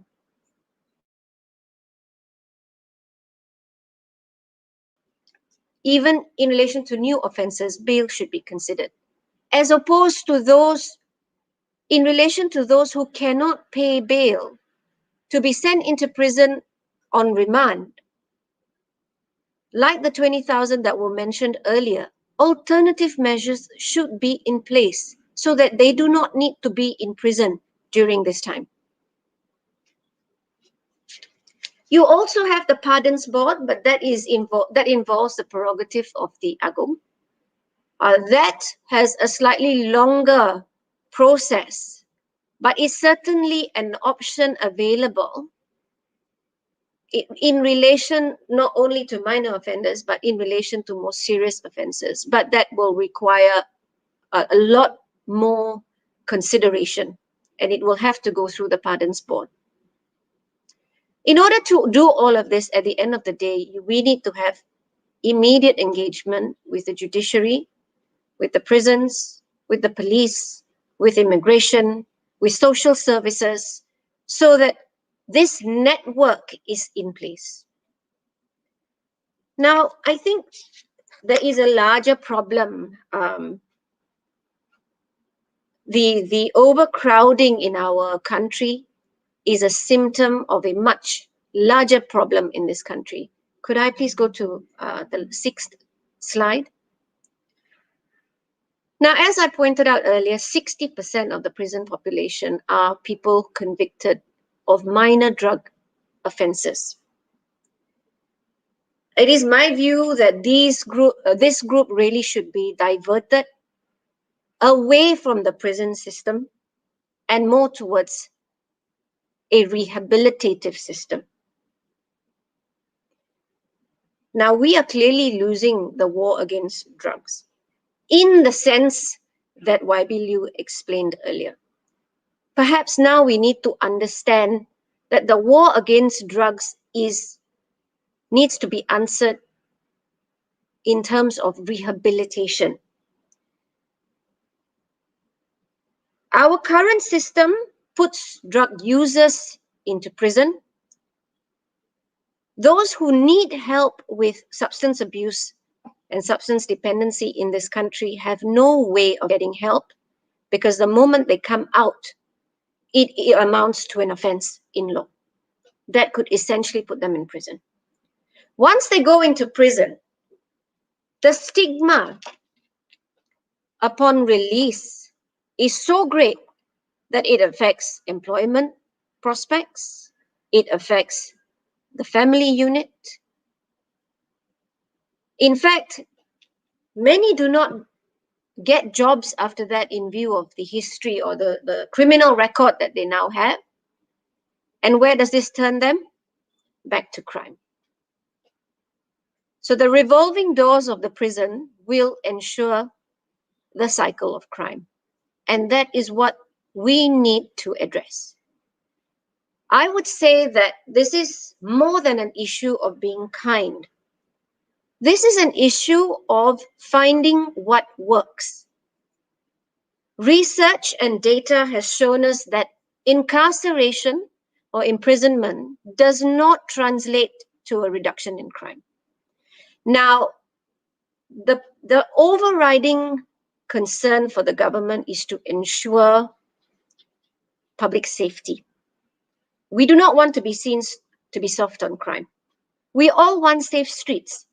[SPEAKER 3] Even in relation to new offences, bail should be considered, as opposed to those in relation to those who cannot pay bail to be sent into prison on remand. Like the 20,000 that were mentioned earlier, alternative measures should be in place so that they do not need to be in prison during this time. You also have the Pardons Board, but that involves the prerogative of the Agong. That has a slightly longer process, but is certainly an option available in relation not only to minor offenders, but in relation to more serious offenses. But that will require a lot more consideration, and it will have to go through the Pardons Board. In order to do all of this, at the end of the day, we need to have immediate engagement with the judiciary, with the prisons, with the police, with immigration, with social services, so that this network is in place. Now, I think there is a larger problem. The overcrowding in our country is a symptom of a much larger problem in this country. Could I please go to the 6th slide? Now, as I pointed out earlier, 60% of the prison population are people convicted of minor drug offences. It is my view that this group really should be diverted away from the prison system and more towards a rehabilitative system. Now, we are clearly losing the war against drugs in the sense that YB Liu explained earlier. Perhaps now we need to understand that the war against drugs needs to be answered in terms of rehabilitation. Our current system puts drug users into prison. Those who need help with substance abuse and substance dependency in this country have no way of getting help, because the moment they come out, it amounts to an offense in law that could essentially put them in prison. Once they go into prison, the stigma upon release is so great that it affects employment prospects, it affects the family unit. In fact, many do not get jobs after that in view of the history or the criminal record that they now have. And where does this turn them? Back to crime. So the revolving doors of the prison will ensure the cycle of crime. And that is what we need to address. I would say that this is more than an issue of being kind. This is an issue of finding what works. Research and data has shown us that incarceration or imprisonment does not translate to a reduction in crime. Now, the overriding concern for the government is to ensure public safety. We do not want to be seen to be soft on crime. We all want safe streets.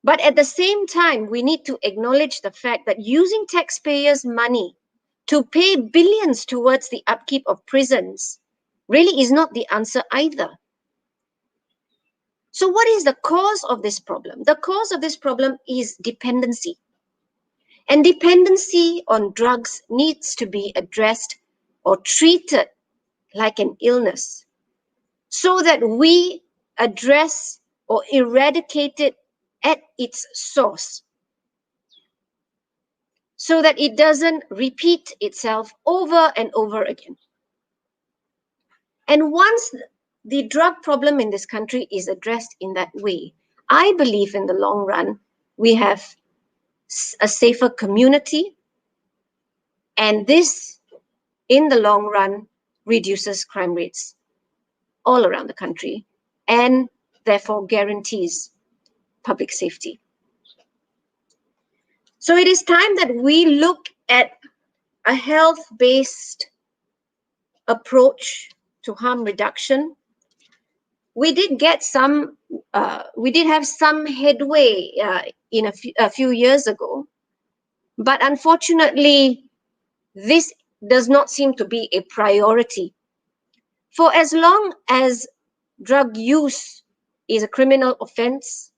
[SPEAKER 3] But at the same time, we need to acknowledge the fact that using taxpayers' money to pay billions towards the upkeep of prisons really is not the answer either. So what is the cause of this problem? The cause of this problem is dependency. And dependency on drugs needs to be addressed or treated like an illness so that we address or eradicate it at its source, so that it doesn't repeat itself over and over again. And once the drug problem in this country is addressed in that way, I believe in the long run, we have a safer community, and this, in the long run, reduces crime rates all around the country and therefore guarantees public safety. So it is time that we look at a health-based approach to harm reduction. We did have some headway in a few years ago, but unfortunately, this does not seem to be a priority. For as long as drug use is a criminal offense,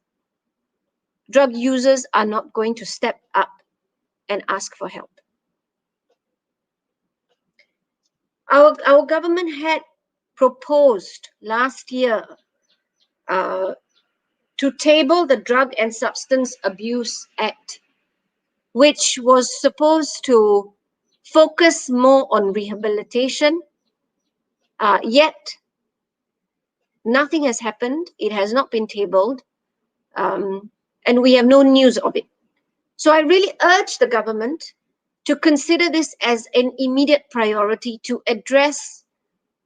[SPEAKER 3] drug users are not going to step up and ask for help. Our government had proposed last year to table the Drug and Substance Abuse Act, which was supposed to focus more on rehabilitation, yet nothing has happened. It has not been tabled, and we have no news of it. So I really urge the government to consider this as an immediate priority to address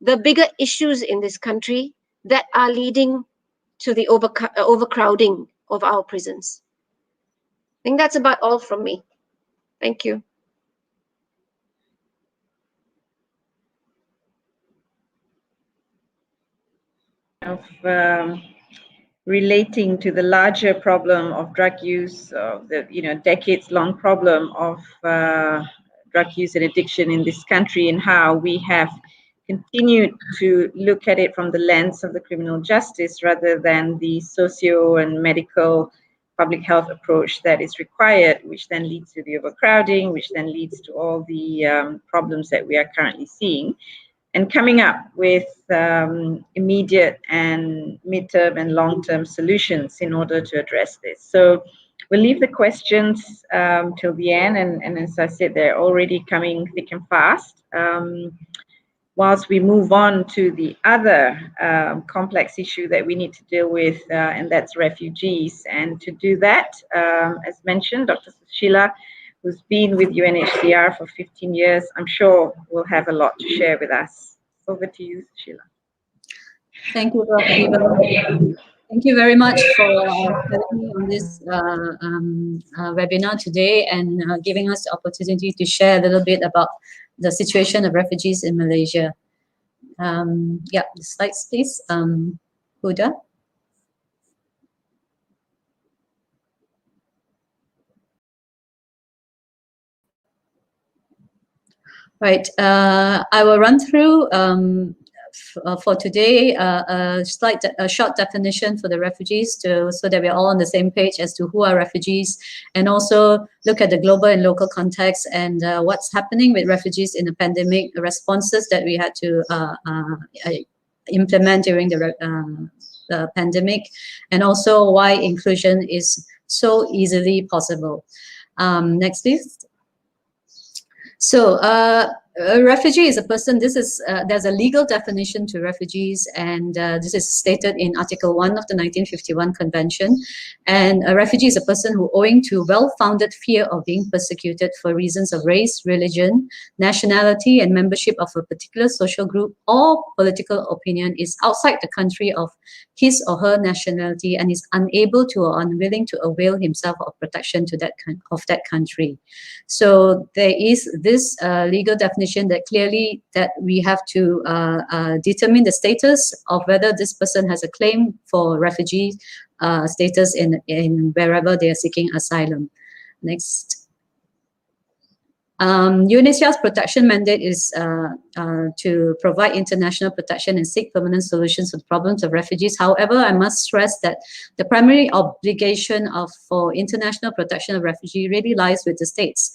[SPEAKER 3] the bigger issues in this country that are leading to the overcrowding of our prisons. I think that's about all from me. Thank you.
[SPEAKER 1] Of relating to the larger problem of drug use, the decades-long problem of drug use and addiction in this country, and how we have continued to look at it from the lens of the criminal justice rather than the socio and medical public health approach that is required, which then leads to the overcrowding, which then leads to all the problems that we are currently seeing, and coming up with immediate and midterm and long-term solutions in order to address this. So we'll leave the questions till the end, and as I said, they're already coming thick and fast. Whilst we move on to the other complex issue that we need to deal with, and that's refugees. And to do that, as mentioned, Dr. Sushila, who's been with UNHCR for 15 years, I'm sure will have a lot to share with us. Over to you, Sushila.
[SPEAKER 4] Thank you, Dr. Thank you very much for having me on this webinar today and giving us the opportunity to share a little bit about the situation of refugees in Malaysia. Yeah, the slides, please. Huda. Right, I will run through for today a short definition for the refugees so that we're all on the same page as to who are refugees, and also look at the global and local context and what's happening with refugees in the pandemic, the responses that we had to implement during the pandemic, and also why inclusion is so easily possible. Next, please. So a refugee is a person, there's a legal definition to refugees, and this is stated in Article 1 of the 1951 Convention. And a refugee is a person who, owing to well-founded fear of being persecuted for reasons of race, religion, nationality, and membership of a particular social group or political opinion, is outside the country of his or her nationality and is unable to or unwilling to avail himself of protection to that country. So there is this legal definition that clearly that we have to determine the status of whether this person has a claim for refugee status in wherever they are seeking asylum. Next. UNHCR's protection mandate is to provide international protection and seek permanent solutions to the problems of refugees. However, I must stress that the primary obligation for international protection of refugees really lies with the states.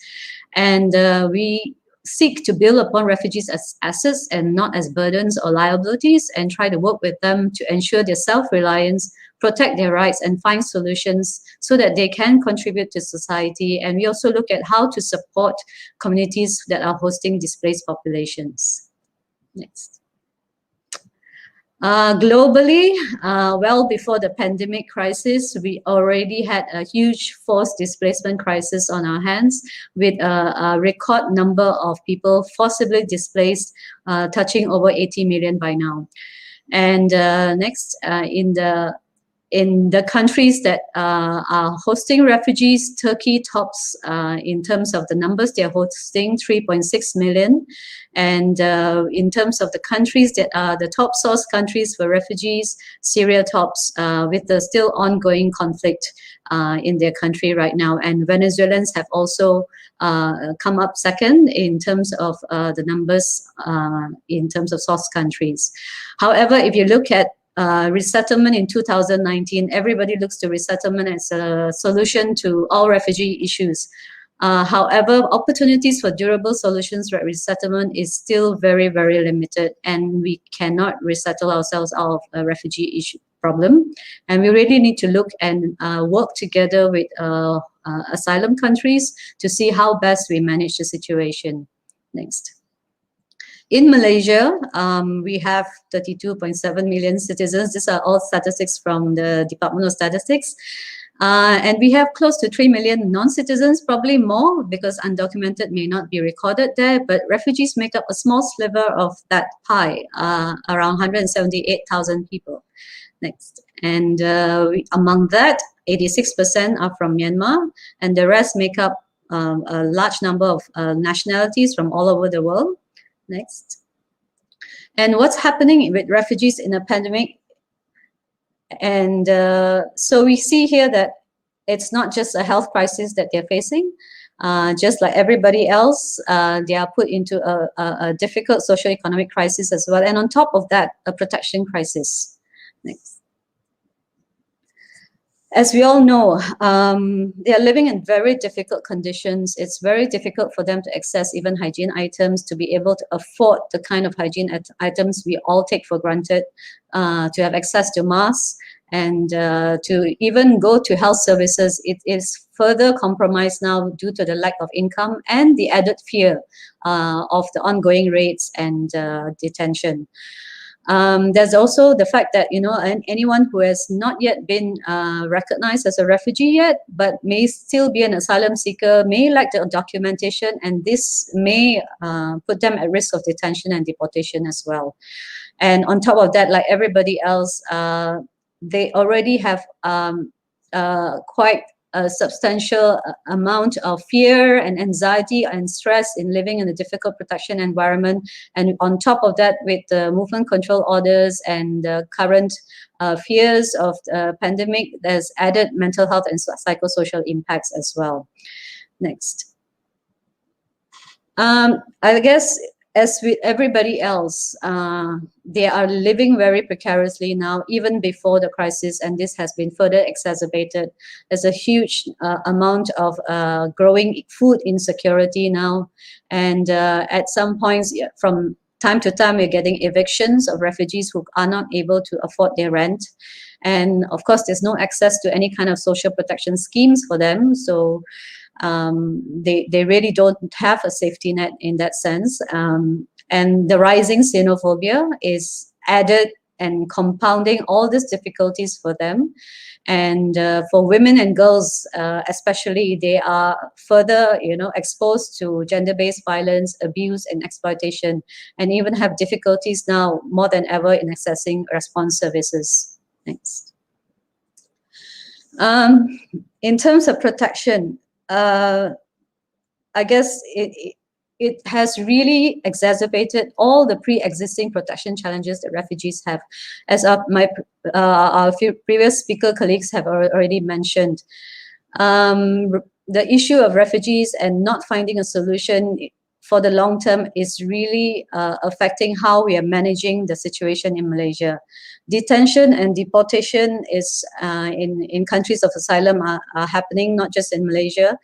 [SPEAKER 4] And we seek to build upon refugees as assets and not as burdens or liabilities, and try to work with them to ensure their self-reliance, protect their rights, and find solutions so that they can contribute to society. And we also look at how to support communities that are hosting displaced populations. Next. Globally, well before the pandemic crisis, we already had a huge forced displacement crisis on our hands, with a record number of people forcibly displaced, touching over 80 million by now. And next, in the countries that are hosting refugees, Turkey tops in terms of the numbers. They're hosting 3.6 million. And in terms of the countries that are the top source countries for refugees, Syria tops with the still ongoing conflict in their country right now. And Venezuelans have also come up second in terms of the numbers in terms of source countries. However, if you look at resettlement in 2019, everybody looks to resettlement as a solution to all refugee issues. However, opportunities for durable solutions for resettlement is still very, very limited, and we cannot resettle ourselves out of a refugee issue problem. And we really need to look and work together with asylum countries to see how best we manage the situation. Next. In Malaysia, we have 32.7 million citizens. These are all statistics from the Department of Statistics. And we have close to 3 million non-citizens, probably more because undocumented may not be recorded there, but refugees make up a small sliver of that pie, around 178,000 people. Next. And among that, 86% are from Myanmar, and the rest make up a large number of nationalities from all over the world. Next. And what's happening with refugees in a pandemic? And so we see here that it's not just a health crisis that they're facing. Just like everybody else, they are put into a difficult socio-economic crisis as well. And on top of that, a protection crisis. Next. As we all know, they are living in very difficult conditions. It's very difficult for them to access even hygiene items, to be able to afford the kind of hygiene items we all take for granted, to have access to masks, and to even go to health services. It is further compromised now due to the lack of income and the added fear of the ongoing raids and detention. There's also the fact that, you know, anyone who has not yet been recognized as a refugee yet, but may still be an asylum seeker, may lack the documentation, and this may put them at risk of detention and deportation as well. And on top of that, like everybody else, they already have quite a substantial amount of fear and anxiety and stress in living in a difficult protection environment. And on top of that, with the movement control orders and the current fears of the pandemic, there's added mental health and psychosocial impacts as well. Next. I guess, as with everybody else, they are living very precariously now, even before the crisis, and this has been further exacerbated. There's a huge amount of growing food insecurity now, and at some points, from time to time, we're getting evictions of refugees who are not able to afford their rent. And of course, there's no access to any kind of social protection schemes for them. So they really don't have a safety net in that sense. And the rising xenophobia is added and compounding all these difficulties for them. And for women and girls, especially, they are further, you know, exposed to gender-based violence, abuse, and exploitation, and even have difficulties now more than ever in accessing response services. Next. In terms of protection, I guess it has really exacerbated all the pre-existing protection challenges that refugees have, as our few previous speaker colleagues have already mentioned. The issue of refugees and not finding a solution for the long term is really affecting how we are managing the situation in Malaysia. Detention and deportation is in countries of asylum are happening, not just in Malaysia.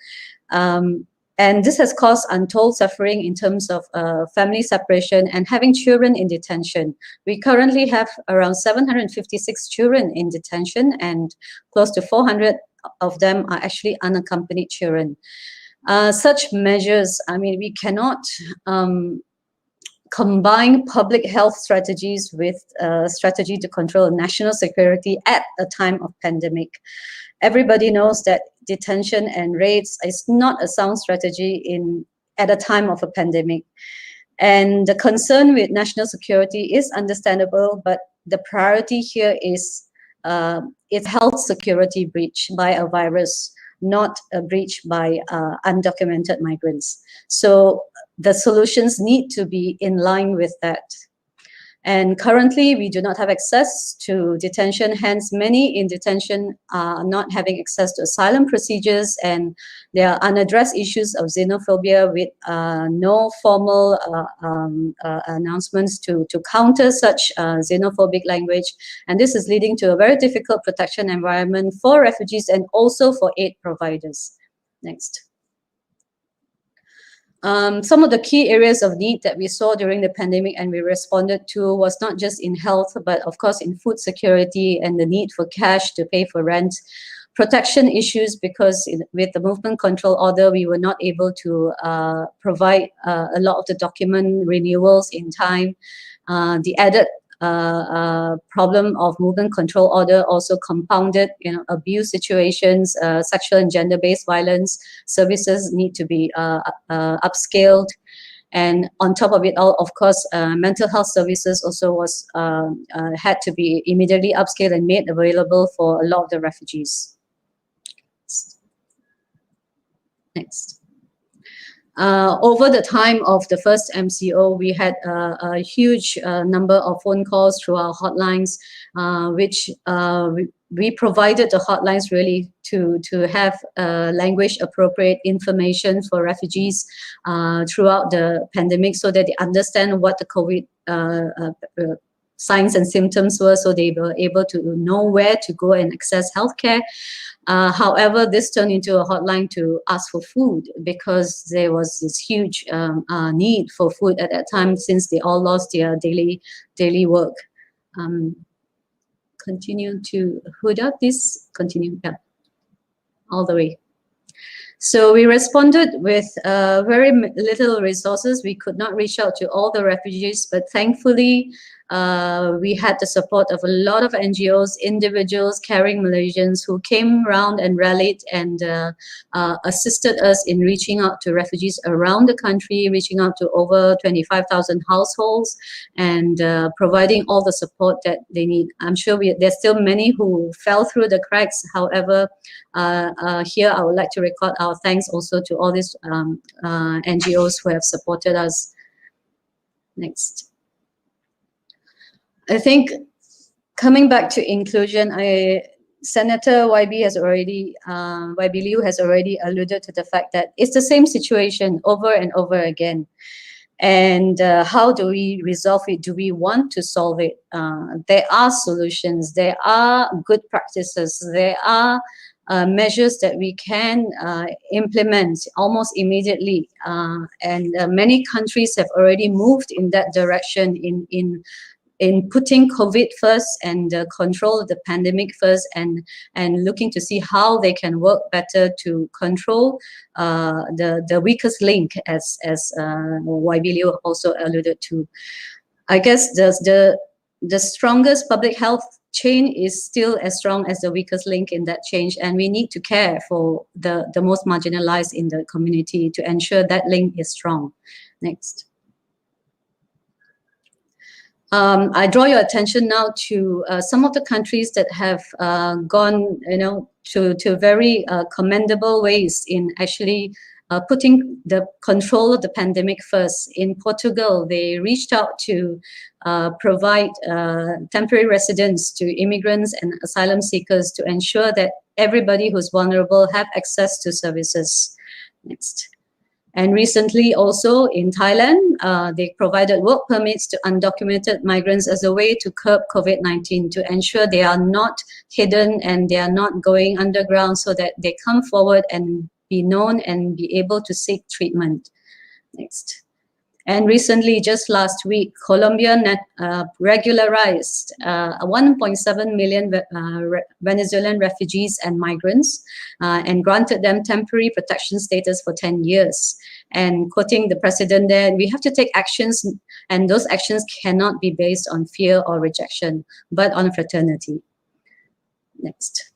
[SPEAKER 4] And this has caused untold suffering in terms of family separation and having children in detention. We currently have around 756 children in detention, and close to 400 of them are actually unaccompanied children. Such measures, I mean, we cannot combine public health strategies with strategy to control national security at a time of pandemic. Everybody knows that detention and raids is not a sound strategy at a time of a pandemic. And the concern with national security is understandable, but the priority here is it's health security breach by a virus, not a breach by undocumented migrants. So the solutions need to be in line with that. And currently, we do not have access to detention. Hence, many in detention are not having access to asylum procedures, and there are unaddressed issues of xenophobia with no formal announcements to counter such xenophobic language. And this is leading to a very difficult protection environment for refugees and also for aid providers. Next. Some of the key areas of need that we saw during the pandemic and we responded to was not just in health, but of course in food security and the need for cash to pay for rent, protection issues, because with the movement control order, we were not able to provide a lot of the document renewals in time. The added problem of movement control order also compounded, abuse situations, sexual and gender-based violence. Services need to be upscaled, and on top of it all, of course, mental health services also was had to be immediately upscaled and made available for a lot of the refugees. Next. Over the time of the first MCO, we had a huge number of phone calls through our hotlines, which we provided the hotlines really to have language appropriate information for refugees throughout the pandemic, so that they understand what the COVID signs and symptoms were, so they were able to know where to go and access healthcare. However, this turned into a hotline to ask for food, because there was this huge need for food at that time, since they all lost their daily work. Continue to Huda, please continue. Yeah, all the way. So we responded with very little resources. We could not reach out to all the refugees, but thankfully, we had the support of a lot of NGOs, individuals, caring Malaysians who came around and rallied and assisted us in reaching out to refugees around the country, reaching out to over 25,000 households, and providing all the support that they need. I'm sure there's still many who fell through the cracks. However, here I would like to record our thanks also to all these NGOs who have supported us. Next. I think coming back to inclusion, Senator YB Liu has already alluded to the fact that it's the same situation over and over again. And how do we resolve it? Do we want to solve it? There are solutions, there are good practices, there are measures that we can implement almost immediately. And many countries have already moved in that direction in putting COVID first and control of the pandemic first, and looking to see how they can work better to control the weakest link, as YB Liu also alluded to. I guess the strongest public health chain is still as strong as the weakest link in that chain, and we need to care for the most marginalized in the community to ensure that link is strong. Next. I draw your attention now to some of the countries that have gone, to very commendable ways in actually putting the control of the pandemic first. In Portugal, they reached out to provide temporary residence to immigrants and asylum seekers to ensure that everybody who's vulnerable have access to services. Next. And recently also in Thailand, they provided work permits to undocumented migrants as a way to curb COVID-19, to ensure they are not hidden and they are not going underground, so that they come forward and be known and be able to seek treatment. Next. And recently, just last week, Colombia regularized 1.7 million Venezuelan refugees and migrants and granted them temporary protection status for 10 years. And quoting the president there, we have to take actions, and those actions cannot be based on fear or rejection, but on fraternity. Next.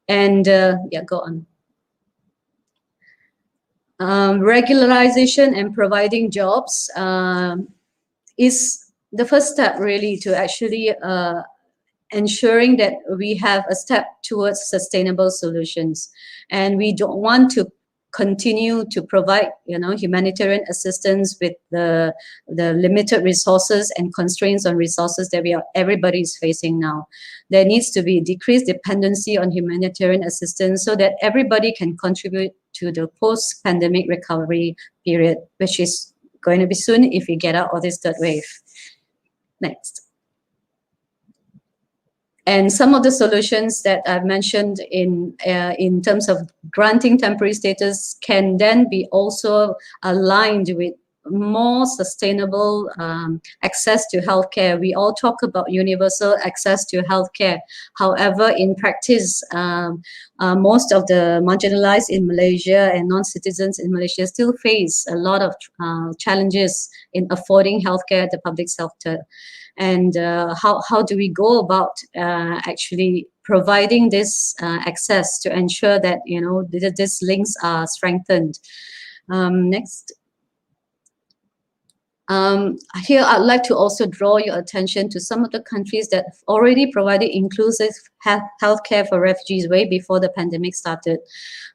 [SPEAKER 4] And yeah, go on. Regularization and providing jobs is the first step really to actually ensuring that we have a step towards sustainable solutions. And we don't want to continue to provide, humanitarian assistance with the limited resources and constraints on resources that everybody is facing now. There needs to be decreased dependency on humanitarian assistance so that everybody can contribute to the post-pandemic recovery period, which is going to be soon if we get out of this third wave. Next. And some of the solutions that I've mentioned in terms of granting temporary status can then be also aligned with more sustainable access to healthcare. We all talk about universal access to healthcare. However, in practice, most of the marginalized in Malaysia and non-citizens in Malaysia still face a lot of challenges in affording healthcare at the public sector. And how do we go about actually providing this access to ensure that these links are strengthened? Next. Here, I'd like to also draw your attention to some of the countries that have already provided inclusive healthcare for refugees way before the pandemic started.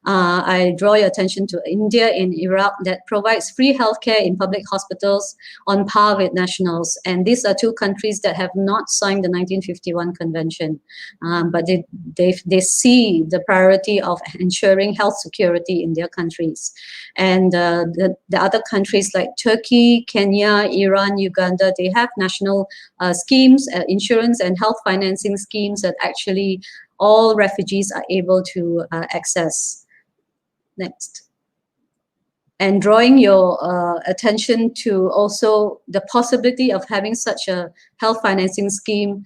[SPEAKER 4] I draw your attention to India and Iraq that provides free healthcare in public hospitals on par with nationals. And these are two countries that have not signed the 1951 convention, but they see the priority of ensuring health security in their countries. And the other countries like Turkey, Kenya, Iran, Uganda, they have national schemes, insurance and health financing schemes that actually all refugees are able to access. Next. And drawing your attention to also the possibility of having such a health financing scheme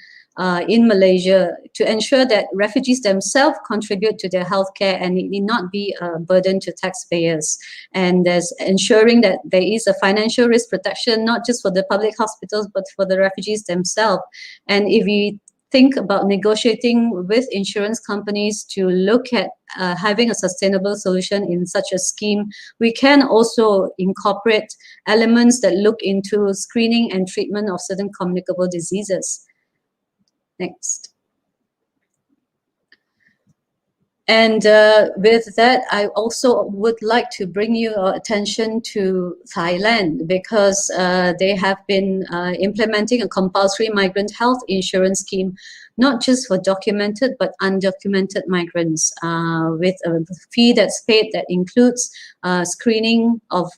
[SPEAKER 4] in Malaysia to ensure that refugees themselves contribute to their healthcare and it need not be a burden to taxpayers. And there's ensuring that there is a financial risk protection, not just for the public hospitals, but for the refugees themselves. And if we think about negotiating with insurance companies to look at having a sustainable solution in such a scheme, we can also incorporate elements that look into screening and treatment of certain communicable diseases. Next. And with that, I also would like to bring your attention to Thailand because they have been implementing a compulsory migrant health insurance scheme, not just for documented but undocumented migrants, with a fee that's paid that includes screening of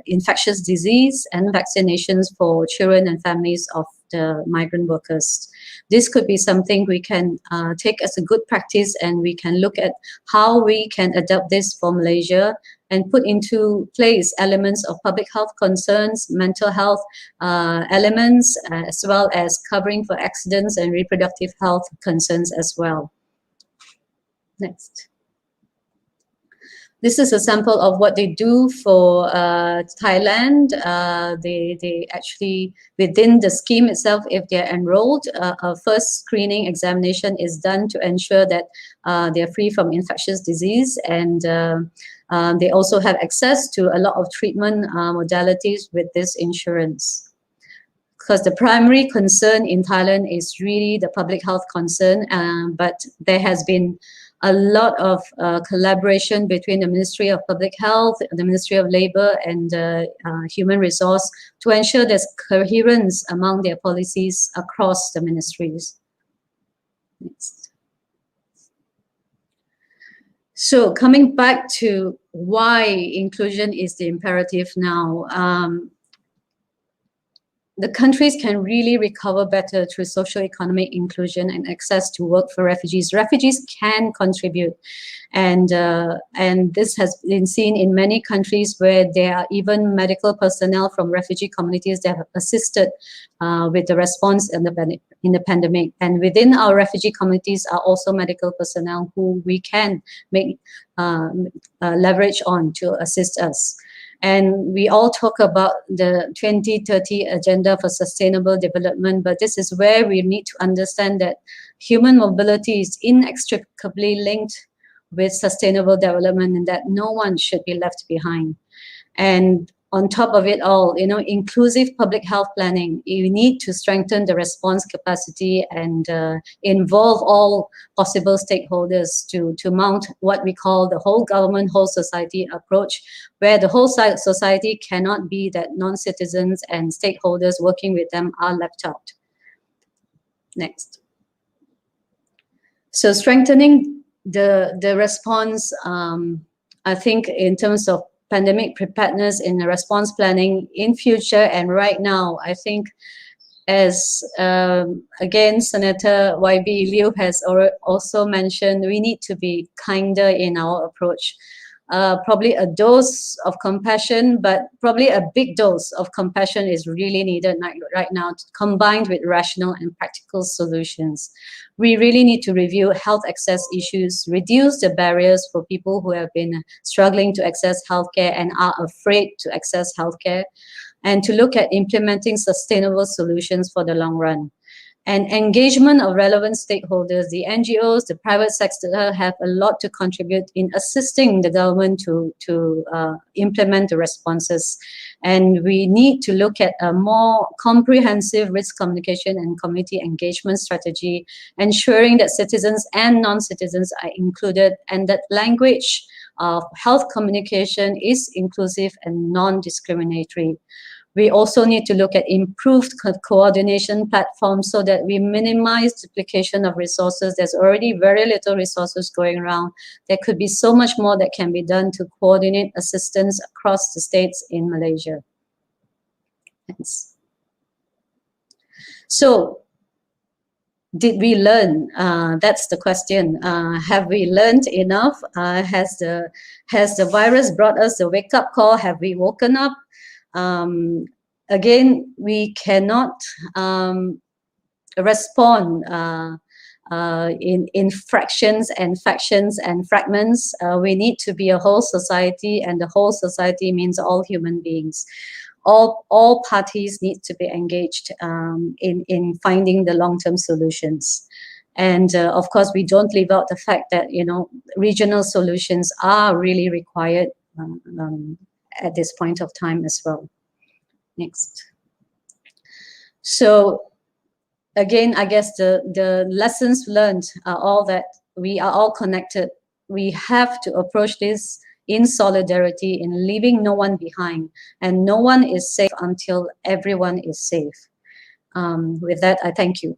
[SPEAKER 4] infectious disease and vaccinations for children and families of the migrant workers. This could be something we can take as a good practice, and we can look at how we can adopt this for Malaysia and put into place elements of public health concerns, mental health elements, as well as covering for accidents and reproductive health concerns as well. Next. This is a sample of what they do for Thailand. They actually, within the scheme itself, if they're enrolled, a first screening examination is done to ensure that they're free from infectious disease. And they also have access to a lot of treatment modalities with this insurance. Because the primary concern in Thailand is really the public health concern, but there has been a lot of collaboration between the Ministry of Public Health, the Ministry of Labour and Human Resource to ensure there's coherence among their policies across the ministries. Next. So coming back to why inclusion is the imperative now, the countries can really recover better through social economic inclusion and access to work for refugees. Refugees can contribute, and this has been seen in many countries where there are even medical personnel from refugee communities that have assisted with the response in the pandemic. And within our refugee communities are also medical personnel who we can make leverage on to assist us. And we all talk about the 2030 Agenda for Sustainable Development, but this is where we need to understand that human mobility is inextricably linked with sustainable development and that no one should be left behind. And on top of it all, inclusive public health planning, you need to strengthen the response capacity and involve all possible stakeholders to mount what we call the whole government, whole society approach, where the whole society cannot be that non-citizens and stakeholders working with them are left out. Next. So strengthening the response, I think in terms of pandemic preparedness in the response planning in future and right now, I think as again Senator YB Liu has also mentioned, we need to be kinder in our approach. Probably a dose of compassion, but probably a big dose of compassion is really needed right now, combined with rational and practical solutions. We really need to review health access issues, reduce the barriers for people who have been struggling to access healthcare and are afraid to access healthcare, and to look at implementing sustainable solutions for the long run. And engagement of relevant stakeholders, the NGOs, the private sector have a lot to contribute in assisting the government to implement the responses. And we need to look at a more comprehensive risk communication and community engagement strategy, ensuring that citizens and non-citizens are included and that language of health communication is inclusive and non-discriminatory. We also need to look at improved coordination platforms so that we minimize duplication of resources. There's already very little resources going around. There could be so much more that can be done to coordinate assistance across the states in Malaysia. Thanks. So, did we learn? That's the question. Have we learned enough? Has the virus brought us a wake-up call? Have we woken up? Again, we cannot respond in fractions and factions and fragments. We need to be a whole society, and the whole society means all human beings. All parties need to be engaged in finding the long-term solutions. And of course, we don't leave out the fact that regional solutions are really required at this point of time as well. Next. So again, I guess the lessons learned are all that we are all connected. We have to approach this in solidarity, in leaving no one behind, and no one is safe until everyone is safe. With that, I thank you.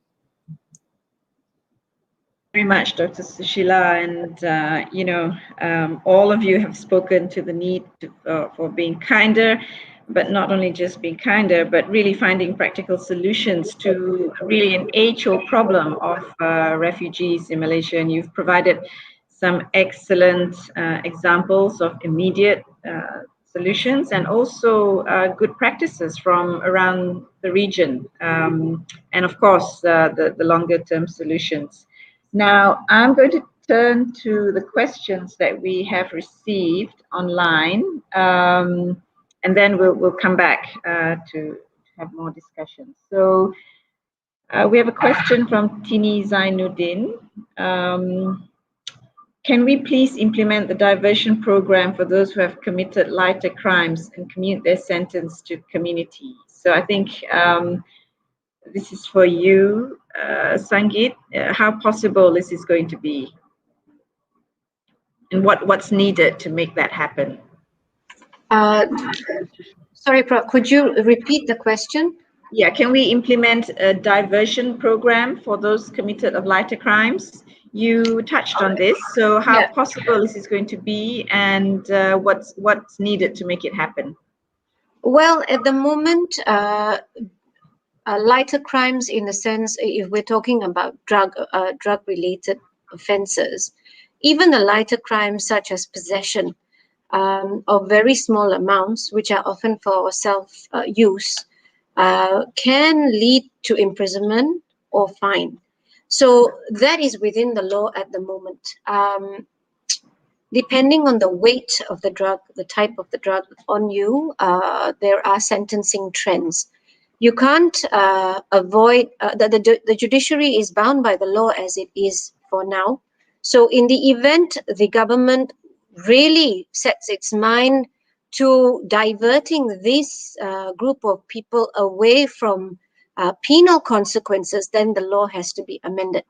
[SPEAKER 1] Very much, Dr. Sushila, and all of you have spoken to the need for being kinder, but not only just being kinder, but really finding practical solutions to really an age-old problem of refugees in Malaysia. And you've provided some excellent examples of immediate solutions and also good practices from around the region, and of course the longer-term solutions. Now, I'm going to turn to the questions that we have received online, and then we'll come back to have more discussion. So we have a question from Tini Zainuddin. Can we please implement the diversion program for those who have committed lighter crimes and commute their sentence to community? So I think this is for you, Sangeet. How possible is this going to be? And what's needed to make that happen?
[SPEAKER 3] Sorry, Prof, could you repeat the question?
[SPEAKER 1] Yeah, can we implement a diversion program for those committed of lighter crimes? You touched on this, so how possible is this going to be, and what's needed to make it happen?
[SPEAKER 3] Well, at the moment, lighter crimes in the sense, if we're talking about drug-related offences, even the lighter crimes such as possession of very small amounts, which are often for self-use, can lead to imprisonment or fine. So that is within the law at the moment. Depending on the weight of the drug, the type of the drug on you, there are sentencing trends. You can't avoid, the judiciary is bound by the law as it is for now. So in the event the government really sets its mind to diverting this group of people away from penal consequences, then the law has to be amended.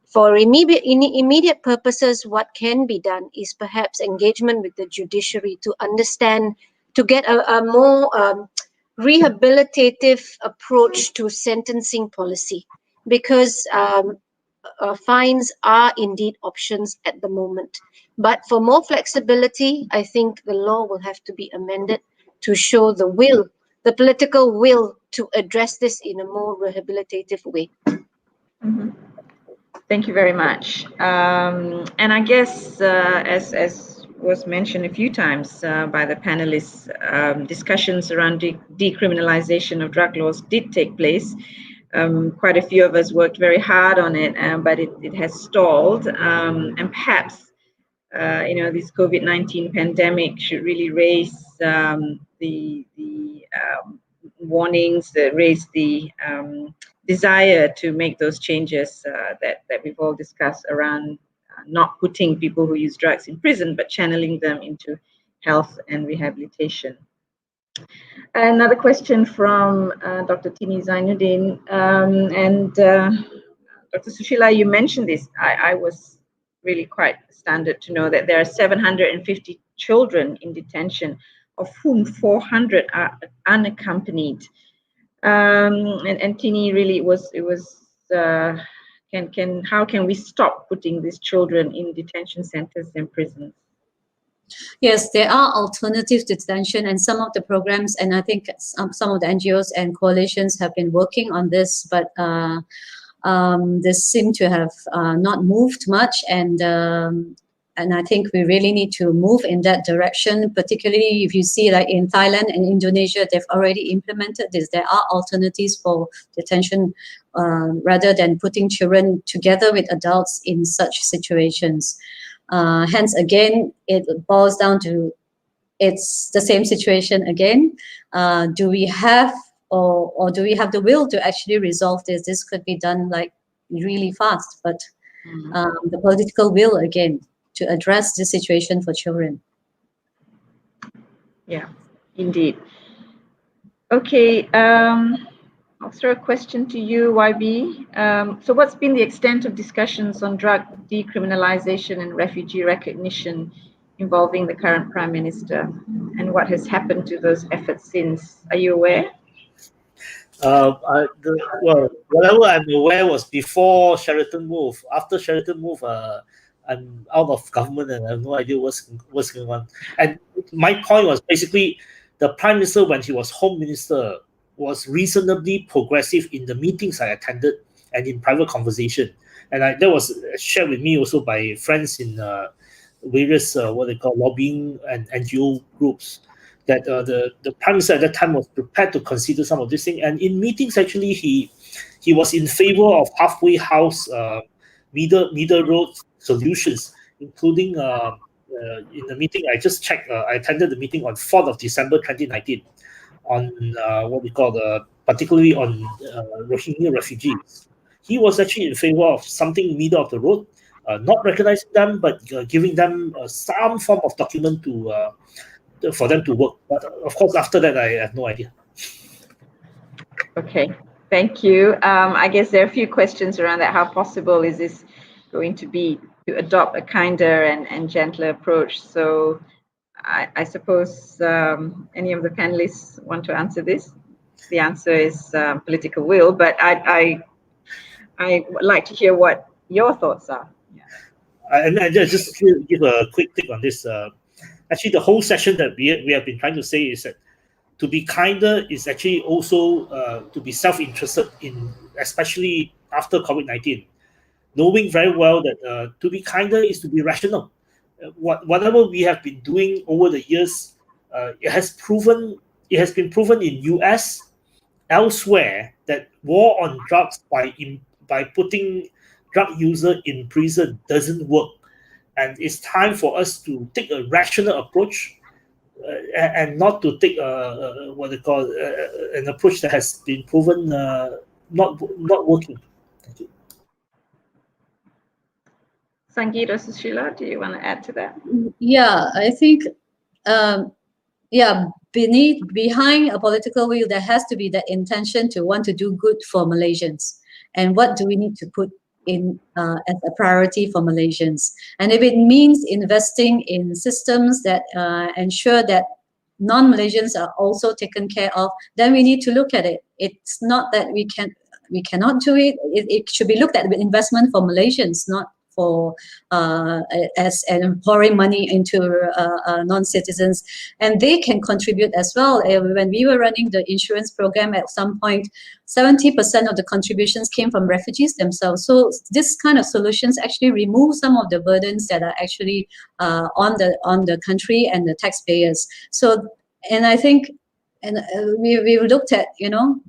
[SPEAKER 3] For immediate purposes, what can be done is perhaps engagement with the judiciary to understand, to get a more rehabilitative approach to sentencing policy, because fines are indeed options at the moment. But for more flexibility, I think the law will have to be amended to show the will, the political will to address this in a more rehabilitative way.
[SPEAKER 1] Mm-hmm. Thank you very much. And I guess, as was mentioned a few times by the panelists, discussions around decriminalization of drug laws did take place. Quite a few of us worked very hard on it, but it has stalled. And perhaps, this COVID-19 pandemic should really raise the warnings, raise the desire to make those changes that we've all discussed around not putting people who use drugs in prison, but channeling them into health and rehabilitation. Another question from Dr. Tini Zainuddin. Dr. Sushila, you mentioned this. I was really quite astounded to know that there are 750 children in detention, of whom 400 are unaccompanied. And Tini, really, how can we stop putting these children in detention centers and prisons?
[SPEAKER 4] Yes, there are alternative detention, and some of the programs, and I think some of the NGOs and coalitions have been working on this, but this seem to have not moved much, and I think we really need to move in that direction, particularly if you see, like in Thailand and Indonesia, they've already implemented this. There are alternatives for detention rather than putting children together with adults in such situations. Hence, again, it boils down to, it's the same situation again. Do we have or do we have the will to actually resolve this? This could be done like really fast, but the political will, again, to address the situation for children.
[SPEAKER 1] Yeah, indeed. Okay, I'll throw a question to you, YB. So what's been the extent of discussions on drug decriminalization and refugee recognition involving the current Prime Minister? And what has happened to those efforts since? Are you aware?
[SPEAKER 2] Whatever I'm aware was before Sheraton move. After Sheraton move, I'm out of government and I have no idea what's going on. And my point was basically the Prime Minister, when he was Home Minister, was reasonably progressive in the meetings I attended and in private conversation. And that was shared with me also by friends in various what they call lobbying and NGO groups, that the Prime Minister at that time was prepared to consider some of these things. And in meetings, actually, he was in favor of halfway house, middle road solutions, including in the meeting I just checked, I attended the meeting on 4th of December 2019 on what we call particularly on Rohingya refugees. He was actually in favor of something middle of the road, not recognizing them, but giving them some form of document for them to work. But of course, after that, I have no idea.
[SPEAKER 1] Okay, thank you. I guess there are a few questions around that. How possible is this going to be to adopt a kinder and gentler approach? So I suppose any of the panelists want to answer this. The answer is political will, but I would like to hear what your thoughts are.
[SPEAKER 2] And just to give a quick take on this. Actually, the whole session that we have been trying to say is that to be kinder is actually also to be self-interested in, especially after COVID-19, knowing very well that to be kinder is to be rational. Whatever we have been doing over the years, it has been proven in US, elsewhere, that war on drugs by putting drug user in prison doesn't work, and it's time for us to take a rational approach and not to take what they call an approach that has been proven not working. Thank you.
[SPEAKER 1] Sangeet or Sushila, do you want to add to that?
[SPEAKER 4] Yeah, I think, behind a political will, there has to be that intention to want to do good for Malaysians. And what do we need to put in as a priority for Malaysians? And if it means investing in systems that ensure that non-Malaysians are also taken care of, then we need to look at it. It's not that we cannot do it. It should be looked at with investment for Malaysians, not for and pouring money into non-citizens, and they can contribute as well. When we were running the insurance program, at some point 70% of the contributions came from refugees themselves. So this kind of solutions actually remove some of the burdens that are actually on the country and the taxpayers. So, and I think, and we looked at,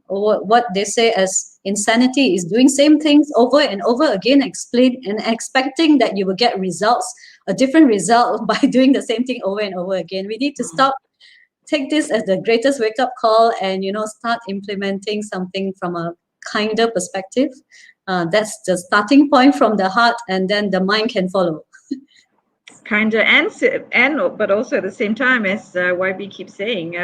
[SPEAKER 4] what they say as insanity is doing same things over and over again, expecting that you will get a different result by doing the same thing over and over again. We need to take this as the greatest wake-up call and, start implementing something from a kinder perspective. That's the starting point from the heart, and then the mind can follow.
[SPEAKER 1] Kinder and but also at the same time, as YB keeps saying,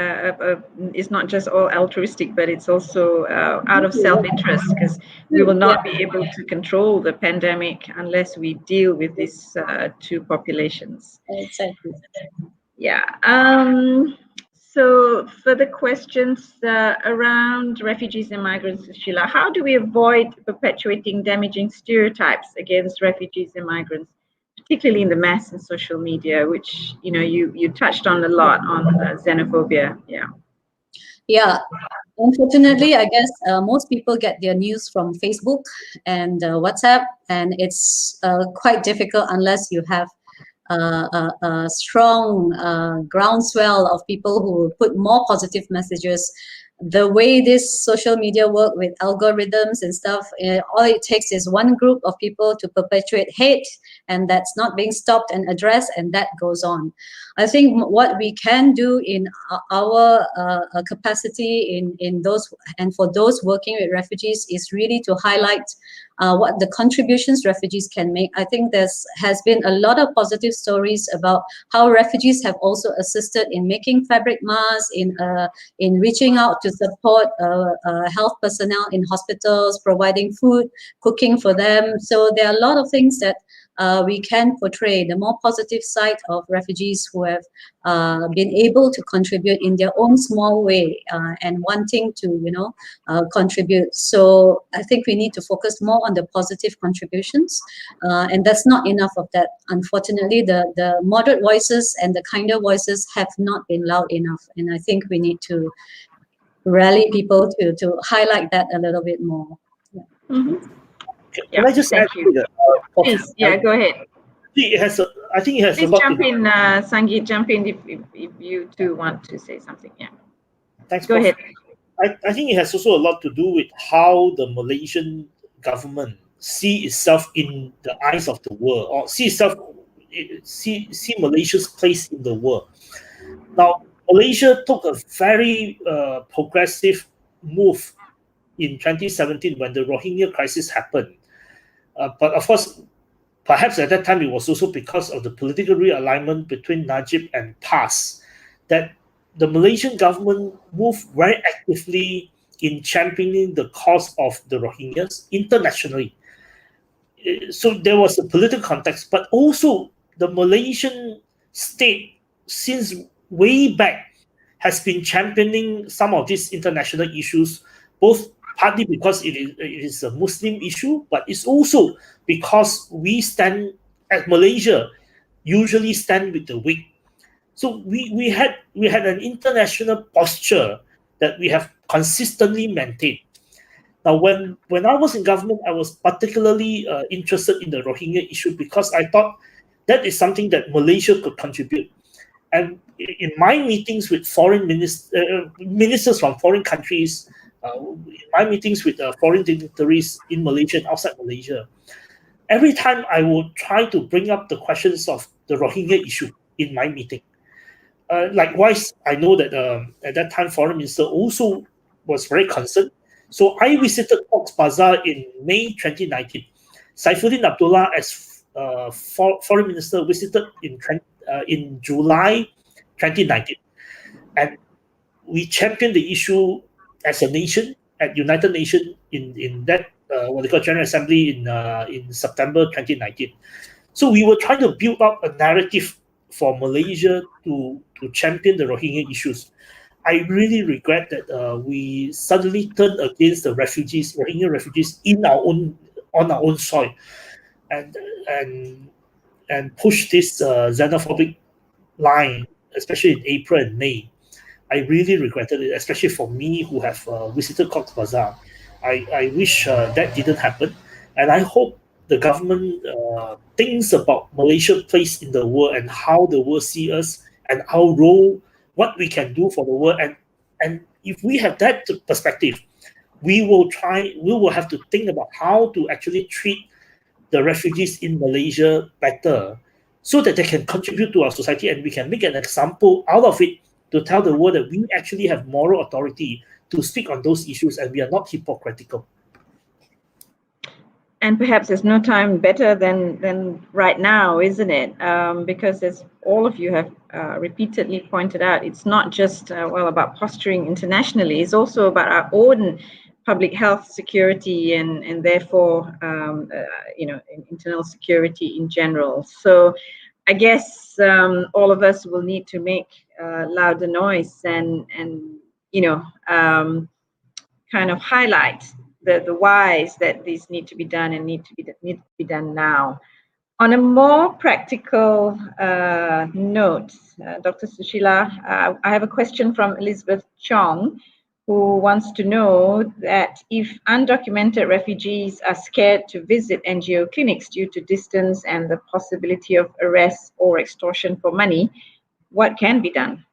[SPEAKER 1] it's not just all altruistic, but it's also out of self-interest, because we will not be able to control the pandemic unless we deal with these two populations.
[SPEAKER 4] Exactly.
[SPEAKER 1] Yeah. So further questions around refugees and migrants, Sheila. How do we avoid perpetuating damaging stereotypes against refugees and migrants, particularly in the mass and social media, which you touched on a lot on xenophobia?
[SPEAKER 4] Yeah, unfortunately, I guess most people get their news from Facebook and WhatsApp, and it's quite difficult unless you have a strong groundswell of people who put more positive messages. The way this social media work with algorithms and stuff, all it takes is one group of people to perpetuate hate, and that's not being stopped and addressed, and that goes on. I think what we can do in our capacity in those, and for those working with refugees, is really to highlight what the contributions refugees can make. I think has been a lot of positive stories about how refugees have also assisted in making fabric masks, in reaching out to support health personnel in hospitals, providing food, cooking for them. So there are a lot of things that we can portray, the more positive side of refugees who have been able to contribute in their own small way and wanting to, contribute. So I think we need to focus more on the positive contributions, and that's not enough of that. Unfortunately, the moderate voices and the kinder voices have not been loud enough, and I think we need to rally people to highlight that a little bit more. Yeah.
[SPEAKER 1] Mm-hmm.
[SPEAKER 2] Can I just add to that?
[SPEAKER 1] Please, go ahead.
[SPEAKER 2] I think it has
[SPEAKER 1] Please
[SPEAKER 2] a lot
[SPEAKER 1] jump
[SPEAKER 2] to
[SPEAKER 1] in, Sangeet, jump in if you too want to say something. Yeah.
[SPEAKER 2] Thanks.
[SPEAKER 1] Go ahead.
[SPEAKER 2] I think it has also a lot to do with how the Malaysian government see itself in the eyes of the world, or see Malaysia's place in the world. Now, Malaysia took a very progressive move in 2017 when the Rohingya crisis happened. But of course, perhaps at that time it was also because of the political realignment between Najib and PAS that the Malaysian government moved very actively in championing the cause of the Rohingyas internationally. So there was a political context, but also the Malaysian state, since way back, has been championing some of these international issues, both partly because it is a Muslim issue, but it's also because we stand, as Malaysia, usually stand with the weak. So we had an international posture that we have consistently maintained. Now, when I was in government, I was particularly interested in the Rohingya issue because I thought that is something that Malaysia could contribute. And in my meetings with foreign ministers from foreign countries, in my meetings with foreign dignitaries in Malaysia and outside Malaysia, every time I would try to bring up the questions of the Rohingya issue in my meeting. Likewise, I know that at that time, Foreign Minister also was very concerned. So I visited Cox's Bazar in May 2019. Saifuddin Abdullah, as Foreign Minister, visited in July 2019. And we championed the issue as a nation at United Nations in that what they call General Assembly in September 2019. So we were trying to build up a narrative for Malaysia to champion the Rohingya issues. I really regret that we suddenly turned against the Rohingya refugees on our own soil, and push this xenophobic line, especially in April and May. I really regretted it, especially for me who have visited Cox's Bazar. I wish that didn't happen, and I hope the government thinks about Malaysia's place in the world and how the world sees us and our role, what we can do for the world. And if we have that perspective, we will have to think about how to actually treat the refugees in Malaysia better so that they can contribute to our society and we can make an example out of it to tell the world that we actually have moral authority to speak on those issues and we are not hypocritical.
[SPEAKER 1] And perhaps there's no time better than right now, isn't it? Because as all of you have repeatedly pointed out, it's not just about posturing internationally. It's also about our own public health security and therefore internal security in general. So I guess all of us will need to make louder noise and kind of highlight the whys that these need to be done and need to be done now. On a more practical note, Dr. Sushila, I have a question from Elizabeth Chong, who wants to know that if undocumented refugees are scared to visit NGO clinics due to distance and the possibility of arrest or extortion for money, what can be done?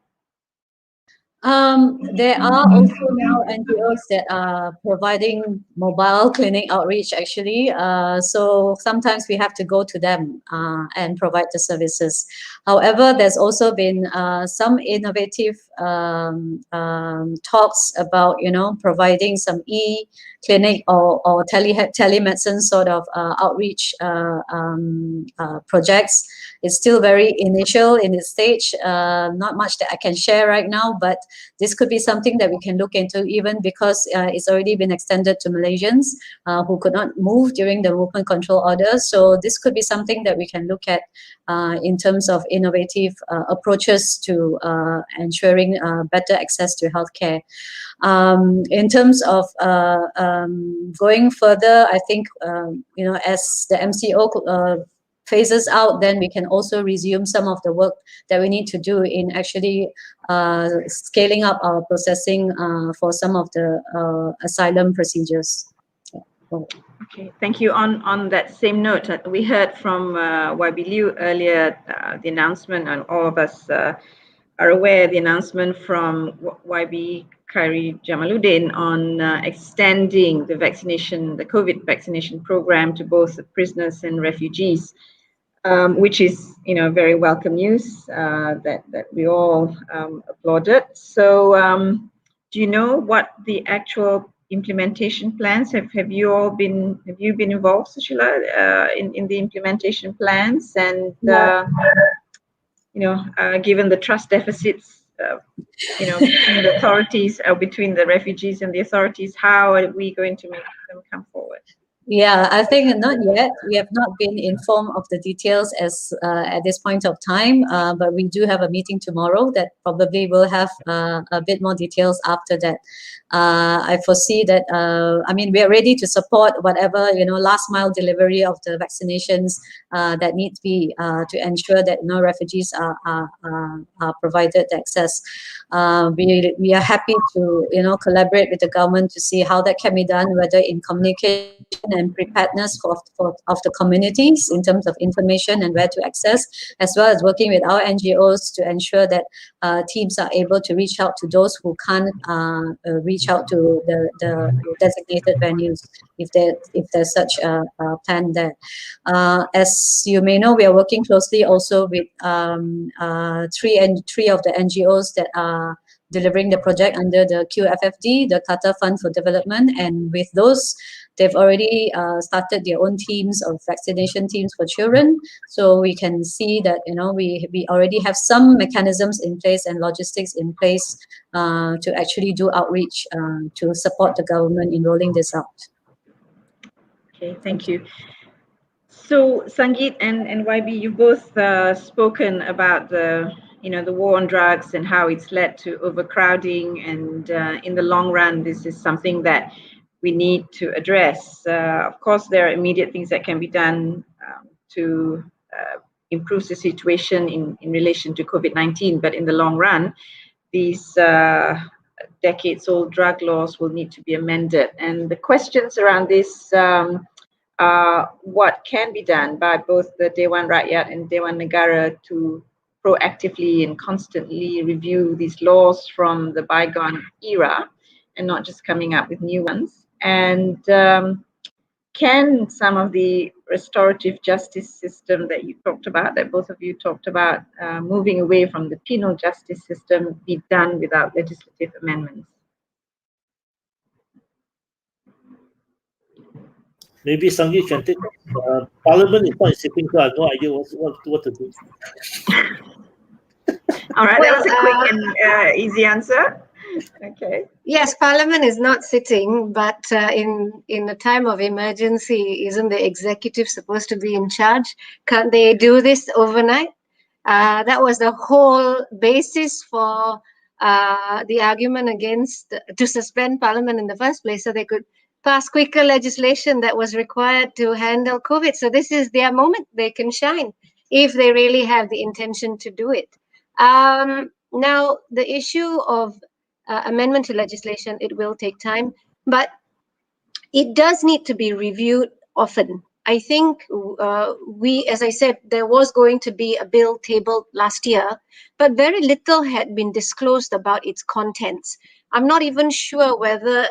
[SPEAKER 4] There are also now NGOs that are providing mobile clinic outreach actually. So sometimes we have to go to them and provide the services. However, there's also been some innovative talks about, providing some e-clinic or telemedicine sort of outreach projects. It's still very initial in its stage, not much that I can share right now, but this could be something that we can look into even because it's already been extended to Malaysians who could not move during the movement control order. So this could be something that we can look at in terms of innovative approaches to ensuring better access to healthcare. In terms of going further, I think, as the MCO phases out, then we can also resume some of the work that we need to do in actually scaling up our processing for some of the asylum procedures.
[SPEAKER 1] Okay, thank you. On that same note, we heard from YB Liu earlier the announcement, and all of us are aware the announcement from YB Khairi Jamaluddin on extending the COVID vaccination program to both the prisoners and refugees. Which is, very welcome news that we all applauded. So, do you know what the actual implementation plans have you been involved, Sushila, in the implementation plans? And given the trust deficits, between the authorities, between the refugees and the authorities, how are we going to make them come forward?
[SPEAKER 4] Yeah, I think not yet. We have not been informed of the details as at this point of time, but we do have a meeting tomorrow that probably will have a bit more details after that. I foresee that, I mean, we are ready to support whatever, last mile delivery of the vaccinations that need to be to ensure that refugees are provided access. We are happy to, collaborate with the government to see how that can be done, whether in communication and preparedness of the communities in terms of information and where to access, as well as working with our NGOs to ensure that teams are able to reach out to those who can't reach out to the designated venues if there's such a plan there. As you may know, we are working closely also with three of the NGOs that are delivering the project under the QFFD, the Qatar Fund for Development, and with those, they've already started their own teams of vaccination teams for children. So we can see that we already have some mechanisms in place and logistics in place to actually do outreach to support the government in rolling this out.
[SPEAKER 1] Okay, thank you. So Sangeet and YB, you both spoken about the war on drugs and how it's led to overcrowding, and in the long run, this is something that we need to address. Of course, there are immediate things that can be done to improve the situation in relation to COVID-19, but in the long run, these decades-old drug laws will need to be amended. And the questions around this what can be done by both the Dewan Rakyat and Dewan Negara to proactively and constantly review these laws from the bygone era and not just coming up with new ones. And can some of the restorative justice system that you talked about, that both of you talked about, moving away from the penal justice system, be done without legislative amendments?
[SPEAKER 2] Maybe Sangeet can take. Parliament is not sitting, so I have no idea what to do.
[SPEAKER 1] All right, that was a quick and easy answer. Okay.
[SPEAKER 3] Yes, Parliament is not sitting, but in a time of emergency, isn't the executive supposed to be in charge? Can't they do this overnight? That was the whole basis for the argument against to suspend Parliament in the first place, so they could pass quicker legislation that was required to handle COVID. So this is their moment. They can shine if they really have the intention to do it. Now, the issue of amendment to legislation, it will take time, but it does need to be reviewed often. I think as I said, there was going to be a bill tabled last year, but very little had been disclosed about its contents. I'm not even sure whether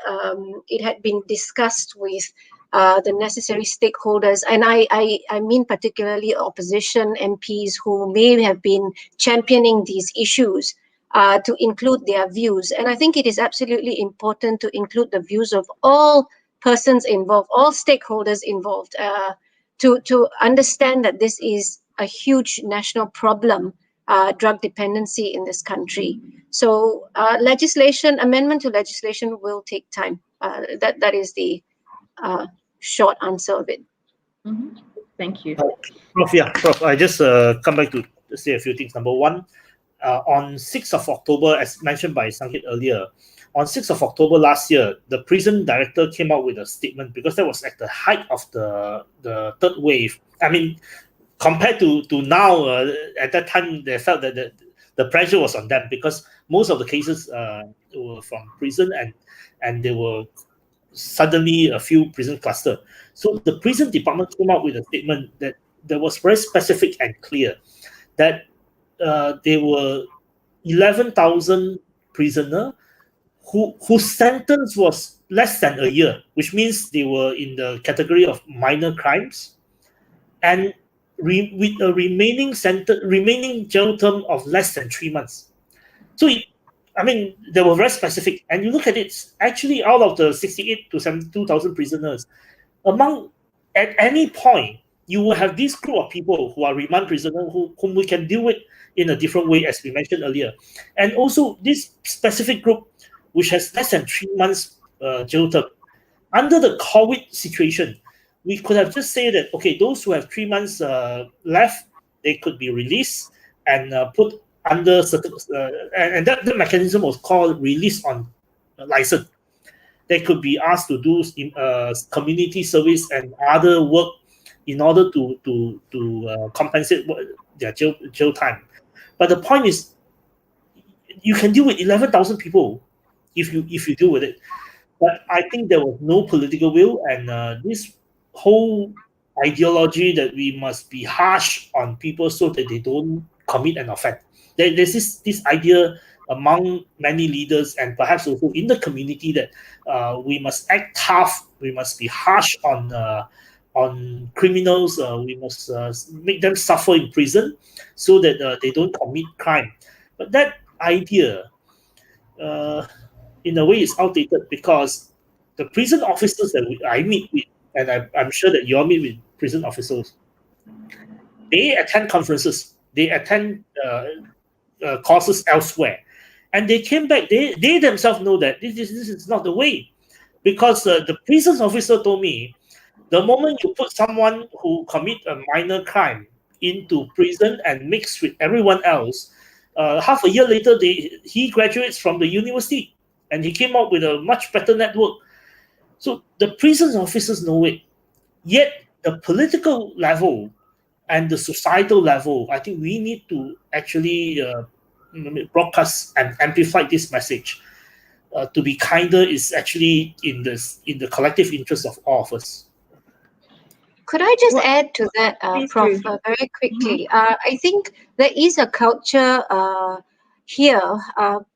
[SPEAKER 3] it had been discussed with the necessary stakeholders, and I mean particularly opposition MPs who may have been championing these issues to include their views. And I think it is absolutely important to include the views of all persons involved, all stakeholders involved, to understand that this is a huge national problem, drug dependency in this country. So amendment to legislation will take time. That is the short answer of it.
[SPEAKER 1] Mm-hmm. Thank you.
[SPEAKER 2] Prof, I just come back to say a few things. Number one, on 6th of October, as mentioned by Sangeet earlier, on 6th of October last year, the prison director came out with a statement, because that was at the height of the third wave. I mean, compared to now, at that time, they felt that the pressure was on them, because most of the cases were from prison, and there were suddenly a few prison clusters. So the prison department came out with a statement that was very specific and clear, that there were 11,000 prisoners whose sentence was less than a year, which means they were in the category of minor crimes, and with a remaining jail term of less than 3 months. So, they were very specific. And you look at it, actually, out of the 68 to 72,000 prisoners, at any point, you will have this group of people who are remand prisoners whom we can deal with in a different way, as we mentioned earlier. And also, this specific group, which has less than 3 months jail term. Under the COVID situation, we could have just said that, okay, those who have 3 months left, they could be released and put under certain, and that the mechanism was called release on license. They could be asked to do community service and other work in order to compensate their jail time. But the point is, you can deal with 11,000 people if you deal with it. But I think there was no political will, and this whole ideology that we must be harsh on people so that they don't commit an offense. There's this idea among many leaders and perhaps also in the community that we must act tough, we must be harsh on criminals, we must make them suffer in prison so that they don't commit crime. But that idea, in a way, is outdated, because the prison officers that I meet with, and I'm sure that you all meet with prison officers, they attend conferences, they attend courses elsewhere, and they came back. They themselves know that this is not the way, because the prison officer told me, the moment you put someone who commit a minor crime into prison and mix with everyone else, half a year later, he graduates from the university and he came out with a much better network. So the prison officers know it. Yet the political level and the societal level, I think we need to actually broadcast and amplify this message. To be kinder is actually in the collective interest of all of us.
[SPEAKER 3] Could I just add to that, Prof, very quickly? I think there is a culture here,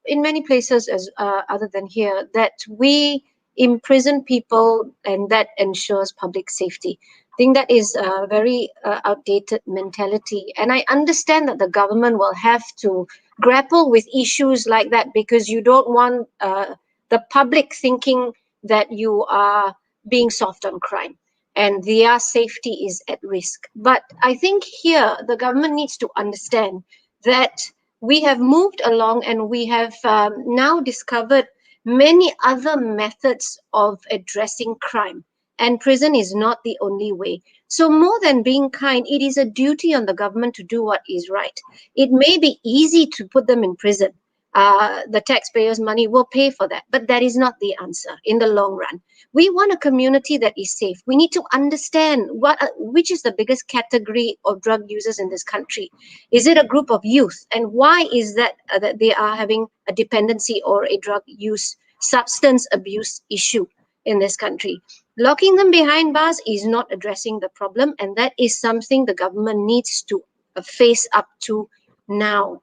[SPEAKER 3] in many places as other than here, that we imprison people and that ensures public safety. I think that is a very outdated mentality. And I understand that the government will have to grapple with issues like that, because you don't want the public thinking that you are being soft on crime and their safety is at risk. But I think here the government needs to understand that we have moved along and we have now discovered many other methods of addressing crime. And prison is not the only way. So more than being kind, it is a duty on the government to do what is right. It may be easy to put them in prison. The taxpayers' money will pay for that. But that is not the answer in the long run. We want a community that is safe. We need to understand which is the biggest category of drug users in this country. Is it a group of youth? And why is that they are having a dependency or a drug use, substance abuse issue in this country? Locking them behind bars is not addressing the problem, and that is something the government needs to face up to now.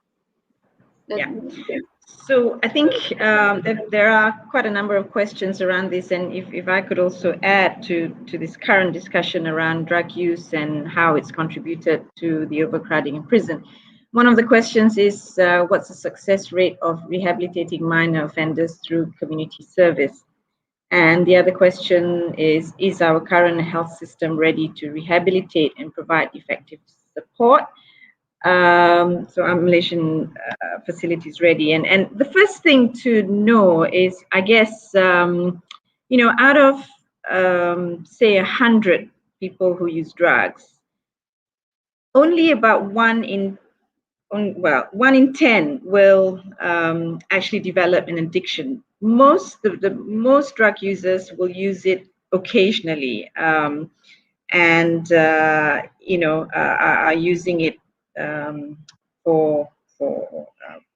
[SPEAKER 1] Yeah. So I think there are quite a number of questions around this, and if I could also add to this current discussion around drug use and how it's contributed to the overcrowding in prison. One of the questions is what's the success rate of rehabilitating minor offenders through community service? And the other question is our current health system ready to rehabilitate and provide effective support? So our Malaysian facilities ready. And the first thing to know is, I guess, out of, say, 100 people who use drugs, only about 1 in 10 will actually develop an addiction. Most drug users will use it occasionally, and are using it for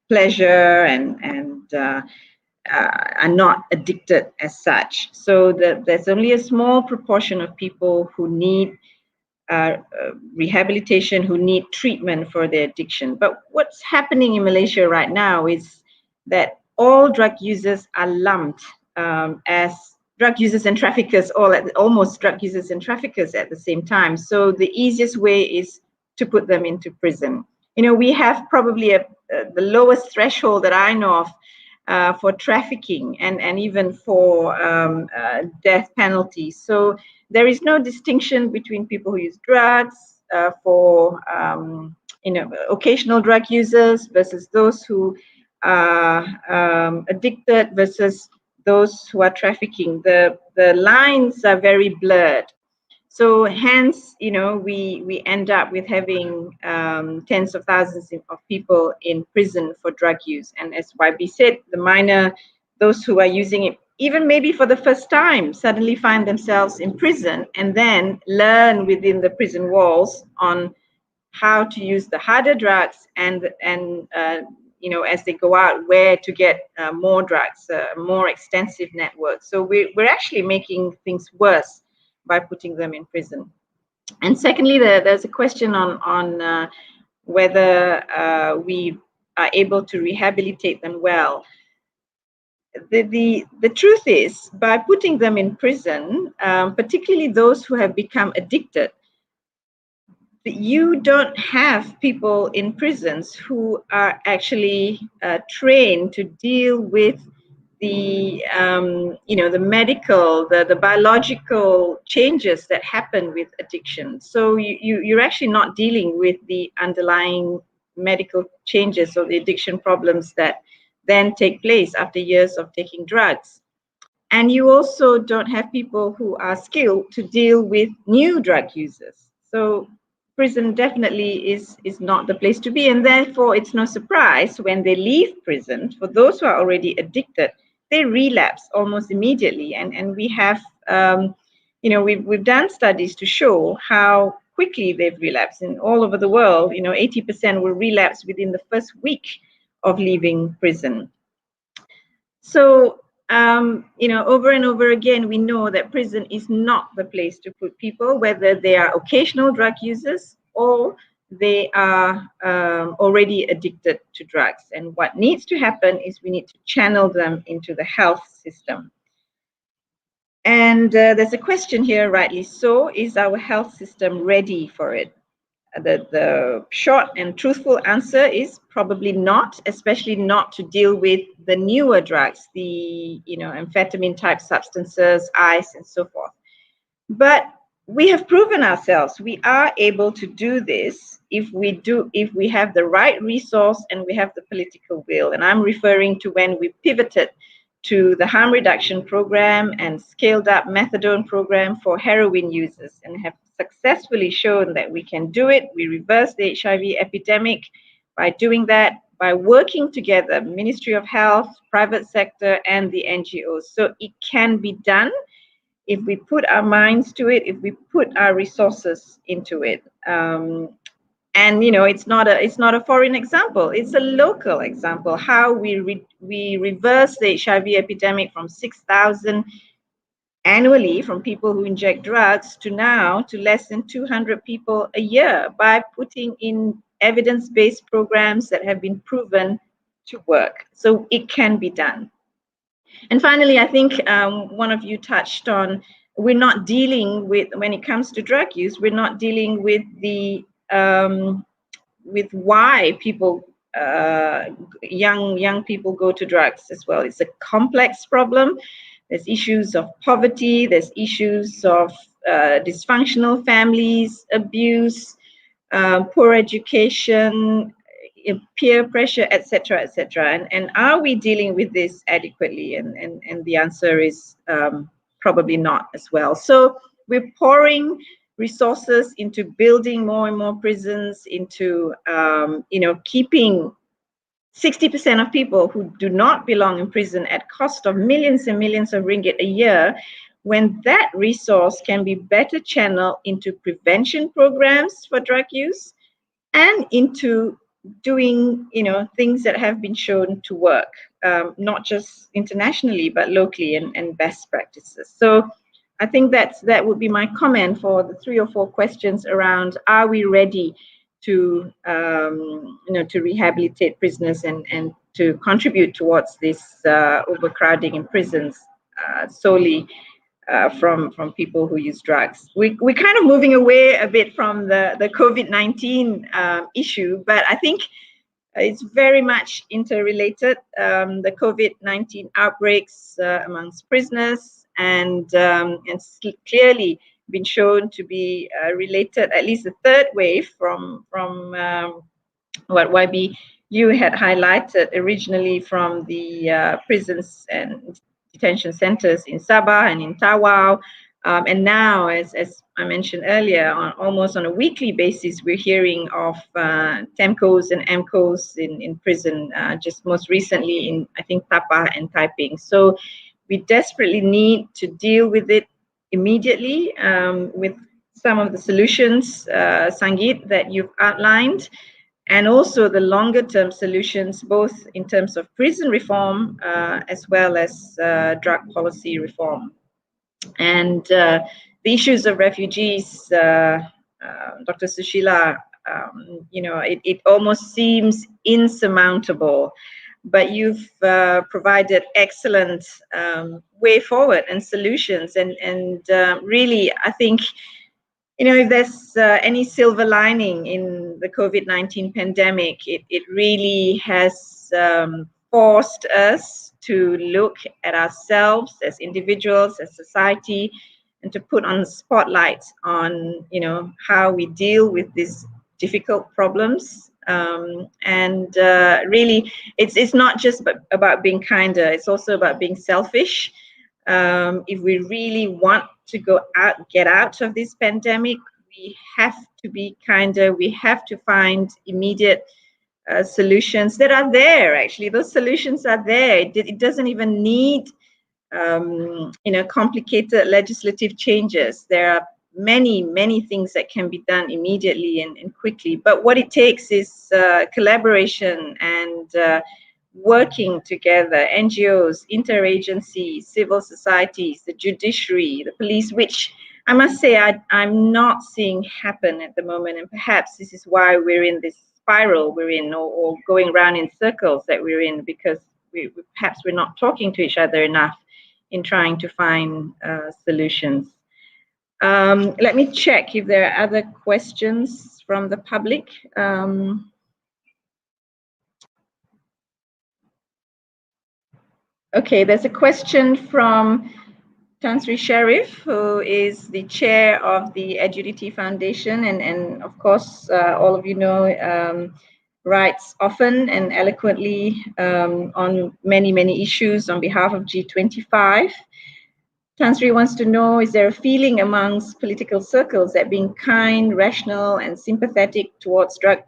[SPEAKER 1] pleasure and are not addicted as such. So there's only a small proportion of people who need rehabilitation, who need treatment for their addiction. But what's happening in Malaysia right now is that all drug users are lumped as drug users and traffickers, almost drug users and traffickers at the same time. So the easiest way is to put them into prison. We have probably the lowest threshold that I know of for trafficking and even for death penalty. So there is no distinction between people who use drugs for occasional drug users versus those who are addicted versus those who are trafficking. The lines are very blurred. So hence, we end up with having tens of thousands of people in prison for drug use. And as YB said, the minor, those who are using it, even maybe for the first time, suddenly find themselves in prison and then learn within the prison walls on how to use the harder drugs and as they go out, where to get more drugs, more extensive networks. So we're actually making things worse by putting them in prison. And secondly, there's a question on whether we are able to rehabilitate them well. The truth is, by putting them in prison, particularly those who have become addicted, you don't have people in prisons who are actually trained to deal with the the medical, the biological changes that happen with addiction. So you're actually not dealing with the underlying medical changes or the addiction problems that then take place after years of taking drugs. And you also don't have people who are skilled to deal with new drug users. So prison definitely is not the place to be, and therefore it's no surprise when they leave prison, for those who are already addicted, they relapse almost immediately. And we have we've done studies to show how quickly they've relapsed. And all over the world, 80% will relapse within the first week of leaving prison. So over and over again, we know that prison is not the place to put people, whether they are occasional drug users or they are already addicted to drugs. And what needs to happen is we need to channel them into the health system. And there's a question here, rightly so, is our health system ready for it? The short and truthful answer is probably not, especially not to deal with the newer drugs, the amphetamine type substances, ice, and so forth. But we have proven ourselves we are able to do this if we have the right resource and we have the political will. And I'm referring to when we pivoted to the harm reduction program and scaled up methadone program for heroin users, and have successfully shown that we can do it. We reversed the HIV epidemic by doing that, by working together, Ministry of Health, private sector, and the NGOs. So it can be done if we put our minds to it, if we put our resources into it. And it's not a foreign example, it's a local example, how we reverse the HIV epidemic from 6,000 annually from people who inject drugs to now to less than 200 people a year by putting in evidence-based programs that have been proven to work. So it can be done. And finally, I think one of you touched on, we're not dealing with, when it comes to drug use, we're not dealing with the with why people young people go to drugs as well. It's a complex problem. There's issues of poverty, there's issues of dysfunctional families, abuse, poor education, peer pressure, etc., etc. And are we dealing with this adequately? And the answer is probably not as well. So we're pouring resources into building more and more prisons, into keeping 60% of people who do not belong in prison at cost of millions and millions of ringgit a year, when that resource can be better channeled into prevention programs for drug use and into doing things that have been shown to work, not just internationally but locally, and best practices. So I think that would be my comment for the 3 or 4 questions around, are we ready to to rehabilitate prisoners and to contribute towards this overcrowding in prisons solely from people who use drugs. We're kind of moving away a bit from the COVID-19 issue, but I think it's very much interrelated. The COVID-19 outbreaks amongst prisoners and clearly been shown to be related, at least the third wave from what YB you had highlighted originally, from the prisons and detention centers in Sabah and in Tawau, And now, as I mentioned earlier, almost on a weekly basis, we're hearing of TEMCOs and AMCOs in prison, just most recently in, I think, Tapa and Taiping. So we desperately need to deal with it immediately with some of the solutions, Sangeet, that you've outlined, and also the longer term solutions, both in terms of prison reform as well as drug policy reform. And the issues of refugees, Dr. Sushila, it almost seems insurmountable, but you've provided excellent way forward and solutions. And really, I think, if there's any silver lining in the COVID-19 pandemic, it really has forced us to look at ourselves as individuals, as society, and to put on the spotlight on, how we deal with these difficult problems. And really, it's not just about being kinder, it's also about being selfish. If we really want to get out of this pandemic, we have to be kinder. We have to find immediate solutions that are there. Actually, those solutions are there. It doesn't even need, complicated legislative changes. There are many things that can be done immediately and quickly. But what it takes is collaboration and working together, NGOs, interagencies, civil societies, the judiciary, the police, which I must say I'm not seeing happen at the moment. And perhaps this is why we're in this spiral we're in, or going around in circles that we're in, because perhaps we're not talking to each other enough in trying to find solutions. Let me check if there are other questions from the public. Okay, there's a question from Tan Sri Sharif, who is the chair of the Edunity Foundation, and of course, all of you know, writes often and eloquently on many issues on behalf of G25. Tan Sri wants to know, is there a feeling amongst political circles that being kind, rational, and sympathetic towards drug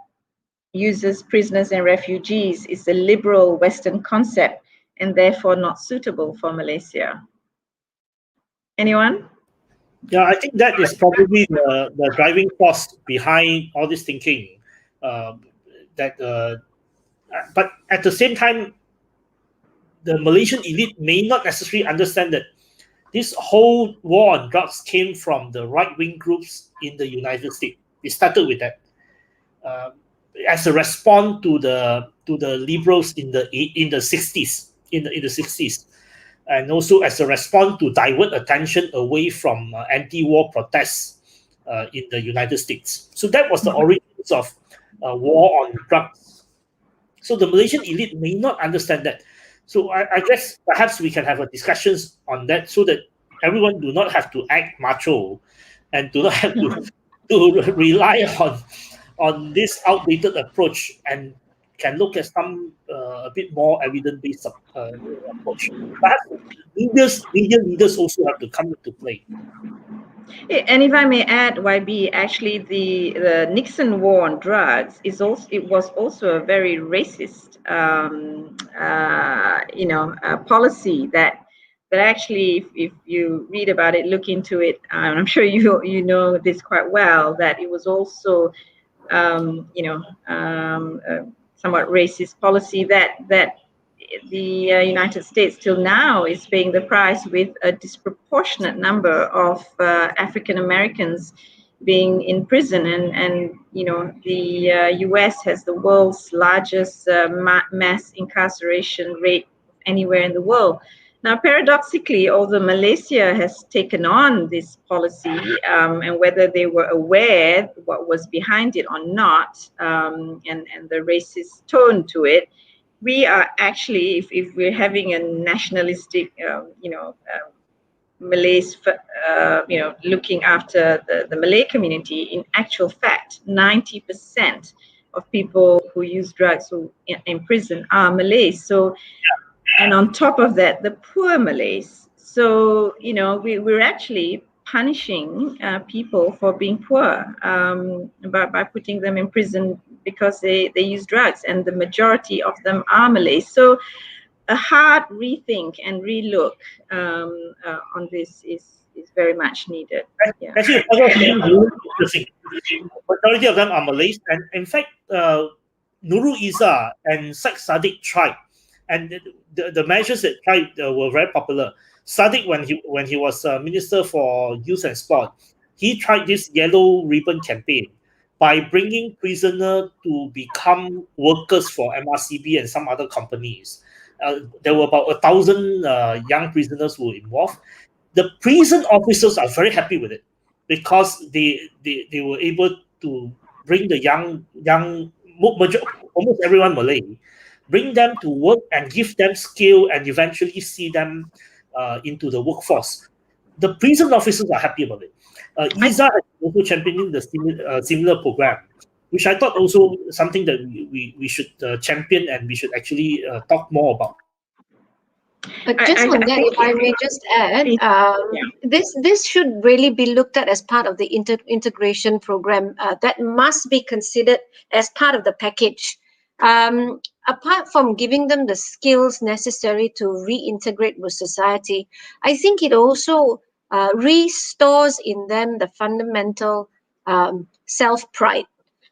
[SPEAKER 1] users, prisoners, and refugees is a liberal Western concept and therefore not suitable for Malaysia? Anyone?
[SPEAKER 2] Yeah, I think that is probably the driving force behind all this thinking. But at the same time, the Malaysian elite may not necessarily understand that this whole war on drugs came from the right-wing groups in the United States. It started with that, as a response to the liberals in the 60s, in the 60s, and also as a response to divert attention away from anti-war protests in the United States. So that was the origins of war on drugs. So the Malaysian elite may not understand that. So I guess perhaps we can have a discussions on that, so that everyone do not have to act macho and do not have to rely on this outdated approach, and can look at some a bit more evidence-based approach. Perhaps media leaders also have to come into play.
[SPEAKER 1] And if I may add, YB, actually the Nixon war on drugs was also a very racist policy that actually, if you read about it, look into it, I'm sure you know this quite well, that it was also somewhat racist policy that the United States till now is paying the price, with a disproportionate number of African Americans being in prison, and the US has the world's largest mass incarceration rate anywhere in the world. Now, paradoxically, although Malaysia has taken on this policy, and whether they were aware what was behind it or not, and the racist tone to it, we are actually, if we're having a nationalistic, Malays, looking after the Malay community, in actual fact, 90% of people who use drugs in prison are Malays. So, and on top of that, the poor Malays. So, we're actually punishing people for being poor by putting them in prison because they use drugs, and the majority of them are Malays. So a hard rethink and relook on this is very much needed. Yeah.
[SPEAKER 2] Actually, interesting. Majority of them are Malays, and in fact, Nurul Izzah and Sheikh Sadiq tried, and the measures that tried were very popular. Sadiq, when he was Minister for Youth and Sport, he tried this yellow ribbon campaign by bringing prisoners to become workers for MRCB and some other companies. There were about 1,000 young prisoners who were involved. The prison officers are very happy with it because they were able to bring the young almost everyone Malay, bring them to work and give them skill and eventually see them into the workforce. The prison officers are happy about it. Izzah is also championing the similar program, which I thought also something that we should champion and we should actually talk more about.
[SPEAKER 3] Just on that, if I may just add, this should really be looked at as part of the integration program. That must be considered as part of the package. Apart from giving them the skills necessary to reintegrate with society, I think it also restores in them the fundamental self-pride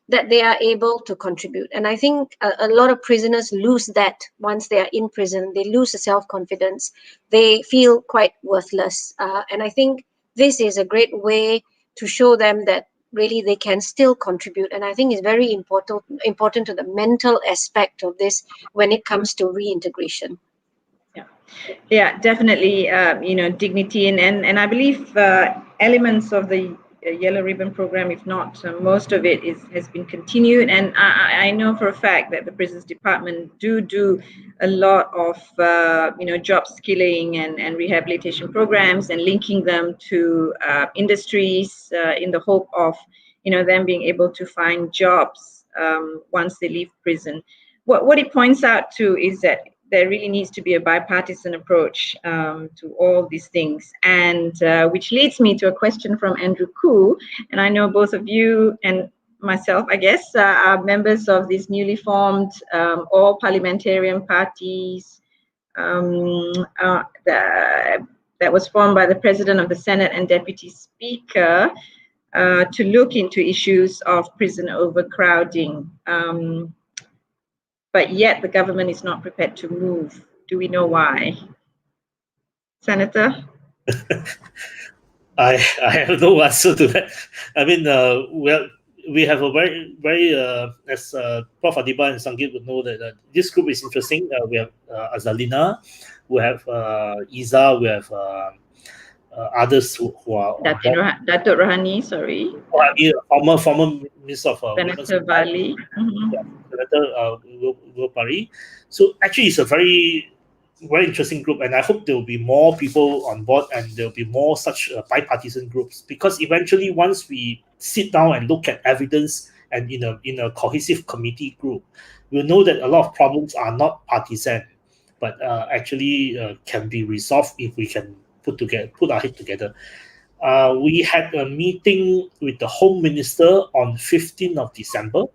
[SPEAKER 3] that they are able to contribute. And I think a lot of prisoners lose that once they are in prison. They lose the self-confidence. They feel quite worthless. And I think this is a great way to show them that really they can still contribute. And I think it's very important to the mental aspect of this when it comes to reintegration.
[SPEAKER 1] Yeah, definitely, dignity and I believe elements of the Yellow Ribbon program, if not most of it, has been continued. And I know for a fact that the Prisons Department do a lot of job skilling and rehabilitation programs and linking them to industries in the hope of them being able to find jobs once they leave prison. What it points out to is that there really needs to be a bipartisan approach to all these things, and which leads me to a question from Andrew Koo. And I know both of you and myself, I guess, are members of this newly formed all parliamentarian parties that was formed by the President of the Senate and Deputy Speaker to look into issues of prison overcrowding. But yet the government is not prepared to move. Do we know why? Senator?
[SPEAKER 2] I have no answer to that. I mean, we have a very as Prof. Adiba and Sangeet would know that this group is interesting. We have Azalina, we have Izzah, we have others who are
[SPEAKER 1] Datuk Rohani, sorry.
[SPEAKER 2] Former Minister of
[SPEAKER 1] Senator Bali.
[SPEAKER 2] Senator Gopari. So actually, it's a very interesting group, and I hope there will be more people on board, and there will be more such bipartisan groups. Because eventually, once we sit down and look at evidence, and in a cohesive committee group, we'll know that a lot of problems are not partisan, but actually can be resolved if we can put our head together. We had a meeting with the Home Minister on 15th of December.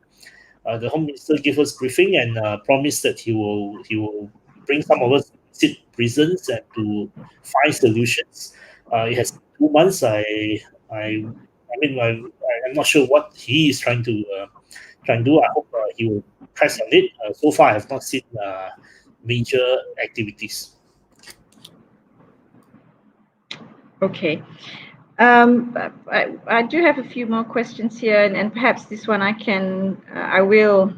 [SPEAKER 2] The Home Minister gave us briefing and promised that he will bring some of us to visit prisons and to find solutions. It has 2 months. I'm not sure what he is trying to do. I hope he will press on it. So far, I have not seen major activities.
[SPEAKER 1] Okay. I do have a few more questions here, and perhaps this one I will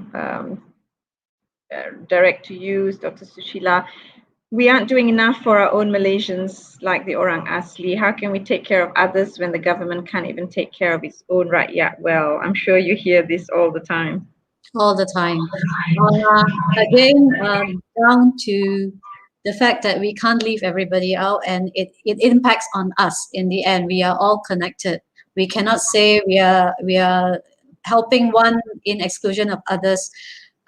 [SPEAKER 1] direct to you, Dr. Sushila. We aren't doing enough for our own Malaysians like the Orang Asli. How can we take care of others when the government can't even take care of its own rakyat well? I'm sure you hear this all the time.
[SPEAKER 4] All the time. Again, down to the fact that we can't leave everybody out, and it impacts on us in the end. We are all connected. We cannot say we are helping one in exclusion of others.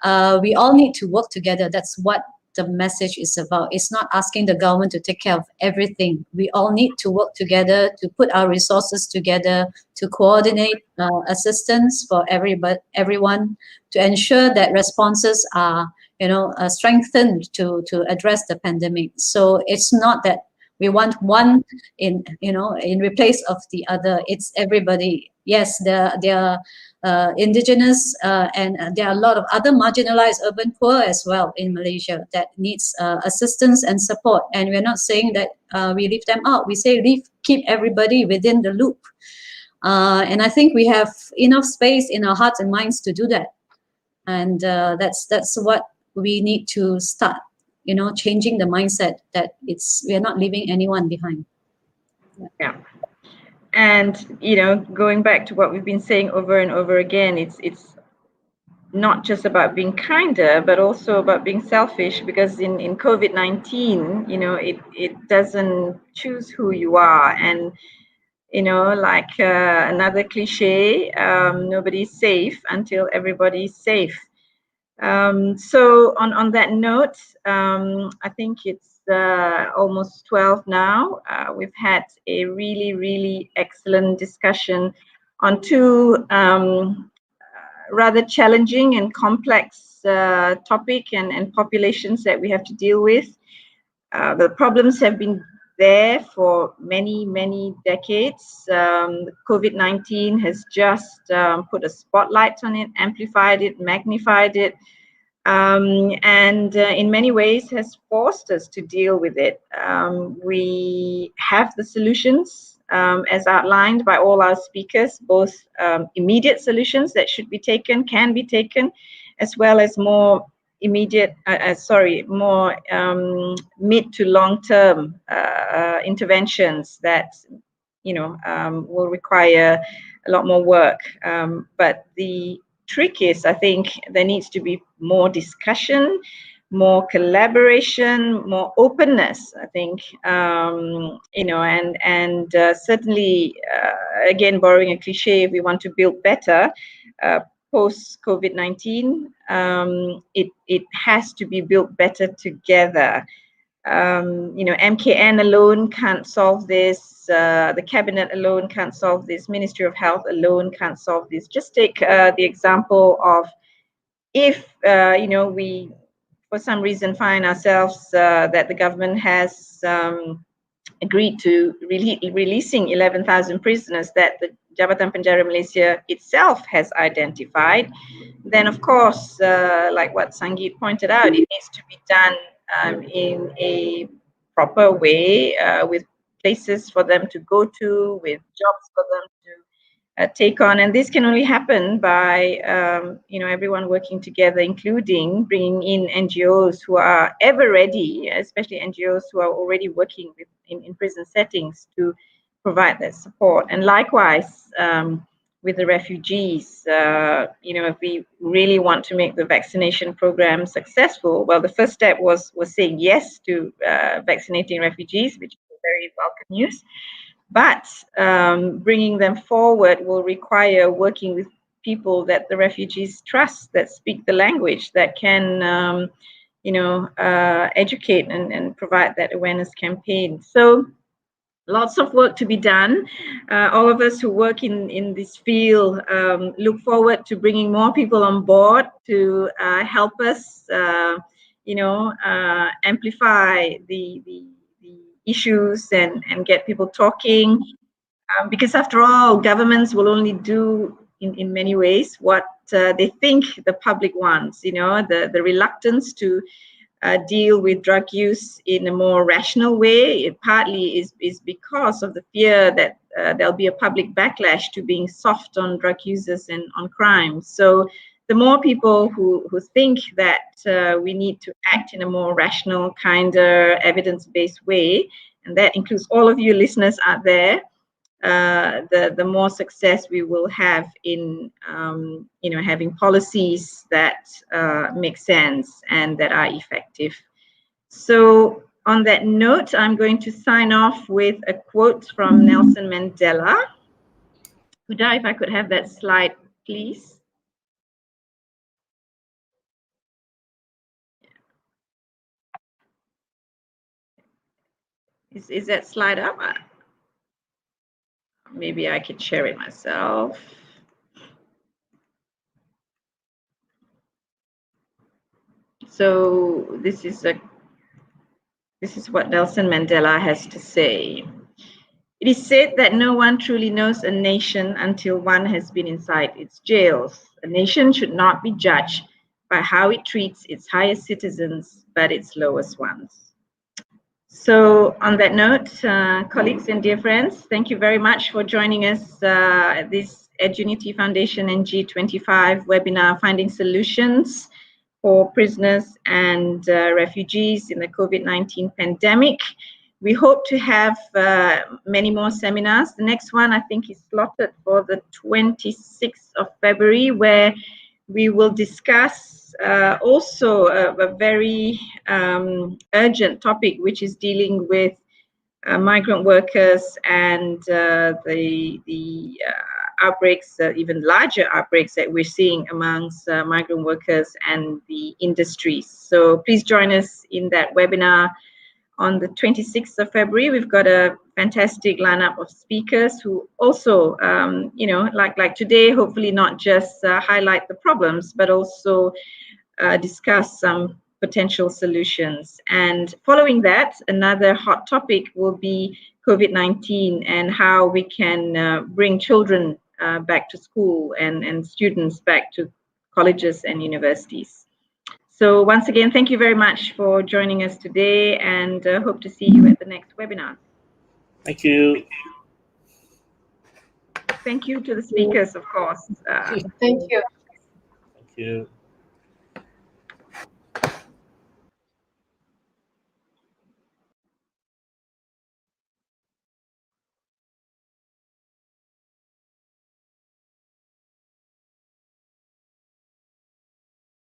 [SPEAKER 4] We all need to work together. That's what the message is about. It's not asking the government to take care of everything. We all need to work together, to put our resources together, to coordinate assistance for everyone, to ensure that responses are, strengthened to address the pandemic. So it's not that we want one in replace of the other. It's everybody. Yes, there are indigenous and there are a lot of other marginalized urban poor as well in Malaysia that needs assistance and support. And we're not saying that we leave them out. We say keep everybody within the loop. And I think we have enough space in our hearts and minds to do that. And that's what we need to start, changing the mindset that we are not leaving anyone behind.
[SPEAKER 1] Yeah. And, going back to what we've been saying over and over again, it's not just about being kinder, but also about being selfish, because in COVID-19, it doesn't choose who you are. And, like another cliche, nobody's safe until everybody's safe. So on that note, I think it's almost 12 now. We've had a really, really excellent discussion on two rather challenging and complex topic and populations that we have to deal with. The problems have been there for many, many decades. COVID-19 has just put a spotlight on it, amplified it, magnified it, and in many ways has forced us to deal with it. We have the solutions as outlined by all our speakers, both immediate solutions that should be taken, can be taken, as well as more immediate, more mid to long-term interventions that will require a lot more work. But the trick is, I think there needs to be more discussion, more collaboration, more openness, I think, and certainly, again, borrowing a cliche, if we want to build better, post COVID-19, it has to be built better together. MKN alone can't solve this. The cabinet alone can't solve this. Ministry of Health alone can't solve this. Just take the example of if we, for some reason, find ourselves that the government has agreed to releasing 11,000 prisoners that the Jabatan Penjara Malaysia itself has identified, then of course, like what Sangeet pointed out, it needs to be done in a proper way, with places for them to go to, with jobs for them to take on. And this can only happen by everyone working together, including bringing in NGOs who are ever ready, especially NGOs who are already working in prison settings, to provide that support. And likewise, with the refugees, if we really want to make the vaccination program successful, well, the first step was saying yes to vaccinating refugees, which is very welcome news. But bringing them forward will require working with people that the refugees trust, that speak the language, that can, educate and provide that awareness campaign. So lots of work to be done. All of us who work in this field look forward to bringing more people on board to help us, amplify the issues and get people talking. Because after all, governments will only do in many ways what they think the public wants. The reluctance to deal with drug use in a more rational way, it partly is because of the fear that there'll be a public backlash to being soft on drug users and on crime. So the more people who think that we need to act in a more rational, kinder, evidence-based way, and that includes all of you listeners out there, the more success we will have in having policies that make sense and that are effective. So on that note, I'm going to sign off with a quote from Nelson Mandela. Huda, if I could have that slide, please. Is that slide up? Maybe I could share it myself. So this is what Nelson Mandela has to say. It is said that no one truly knows a nation until one has been inside its jails. A nation should not be judged by how it treats its highest citizens, but its lowest ones. So on that note, colleagues and dear friends, thank you very much for joining us at this Edunity Foundation and G25 webinar, Finding Solutions for Prisoners and Refugees in the COVID-19 pandemic. We hope to have many more seminars. The next one, I think, is slotted for the 26th of February, where we will discuss also a very urgent topic, which is dealing with migrant workers and the outbreaks, even larger outbreaks that we're seeing amongst migrant workers and the industries. So please join us in that webinar on the 26th of February. We've got a fantastic lineup of speakers who also, you know, like today, hopefully not just highlight the problems, but also discuss some potential solutions. And following that, another hot topic will be COVID-19 and how we can bring children back to school and students back to colleges and universities. So once again, thank you very much for joining us today, and hope to see you at the next webinar.
[SPEAKER 2] Thank you.
[SPEAKER 1] Thank you to the speakers, of course.
[SPEAKER 3] Thank you.
[SPEAKER 2] Thank you.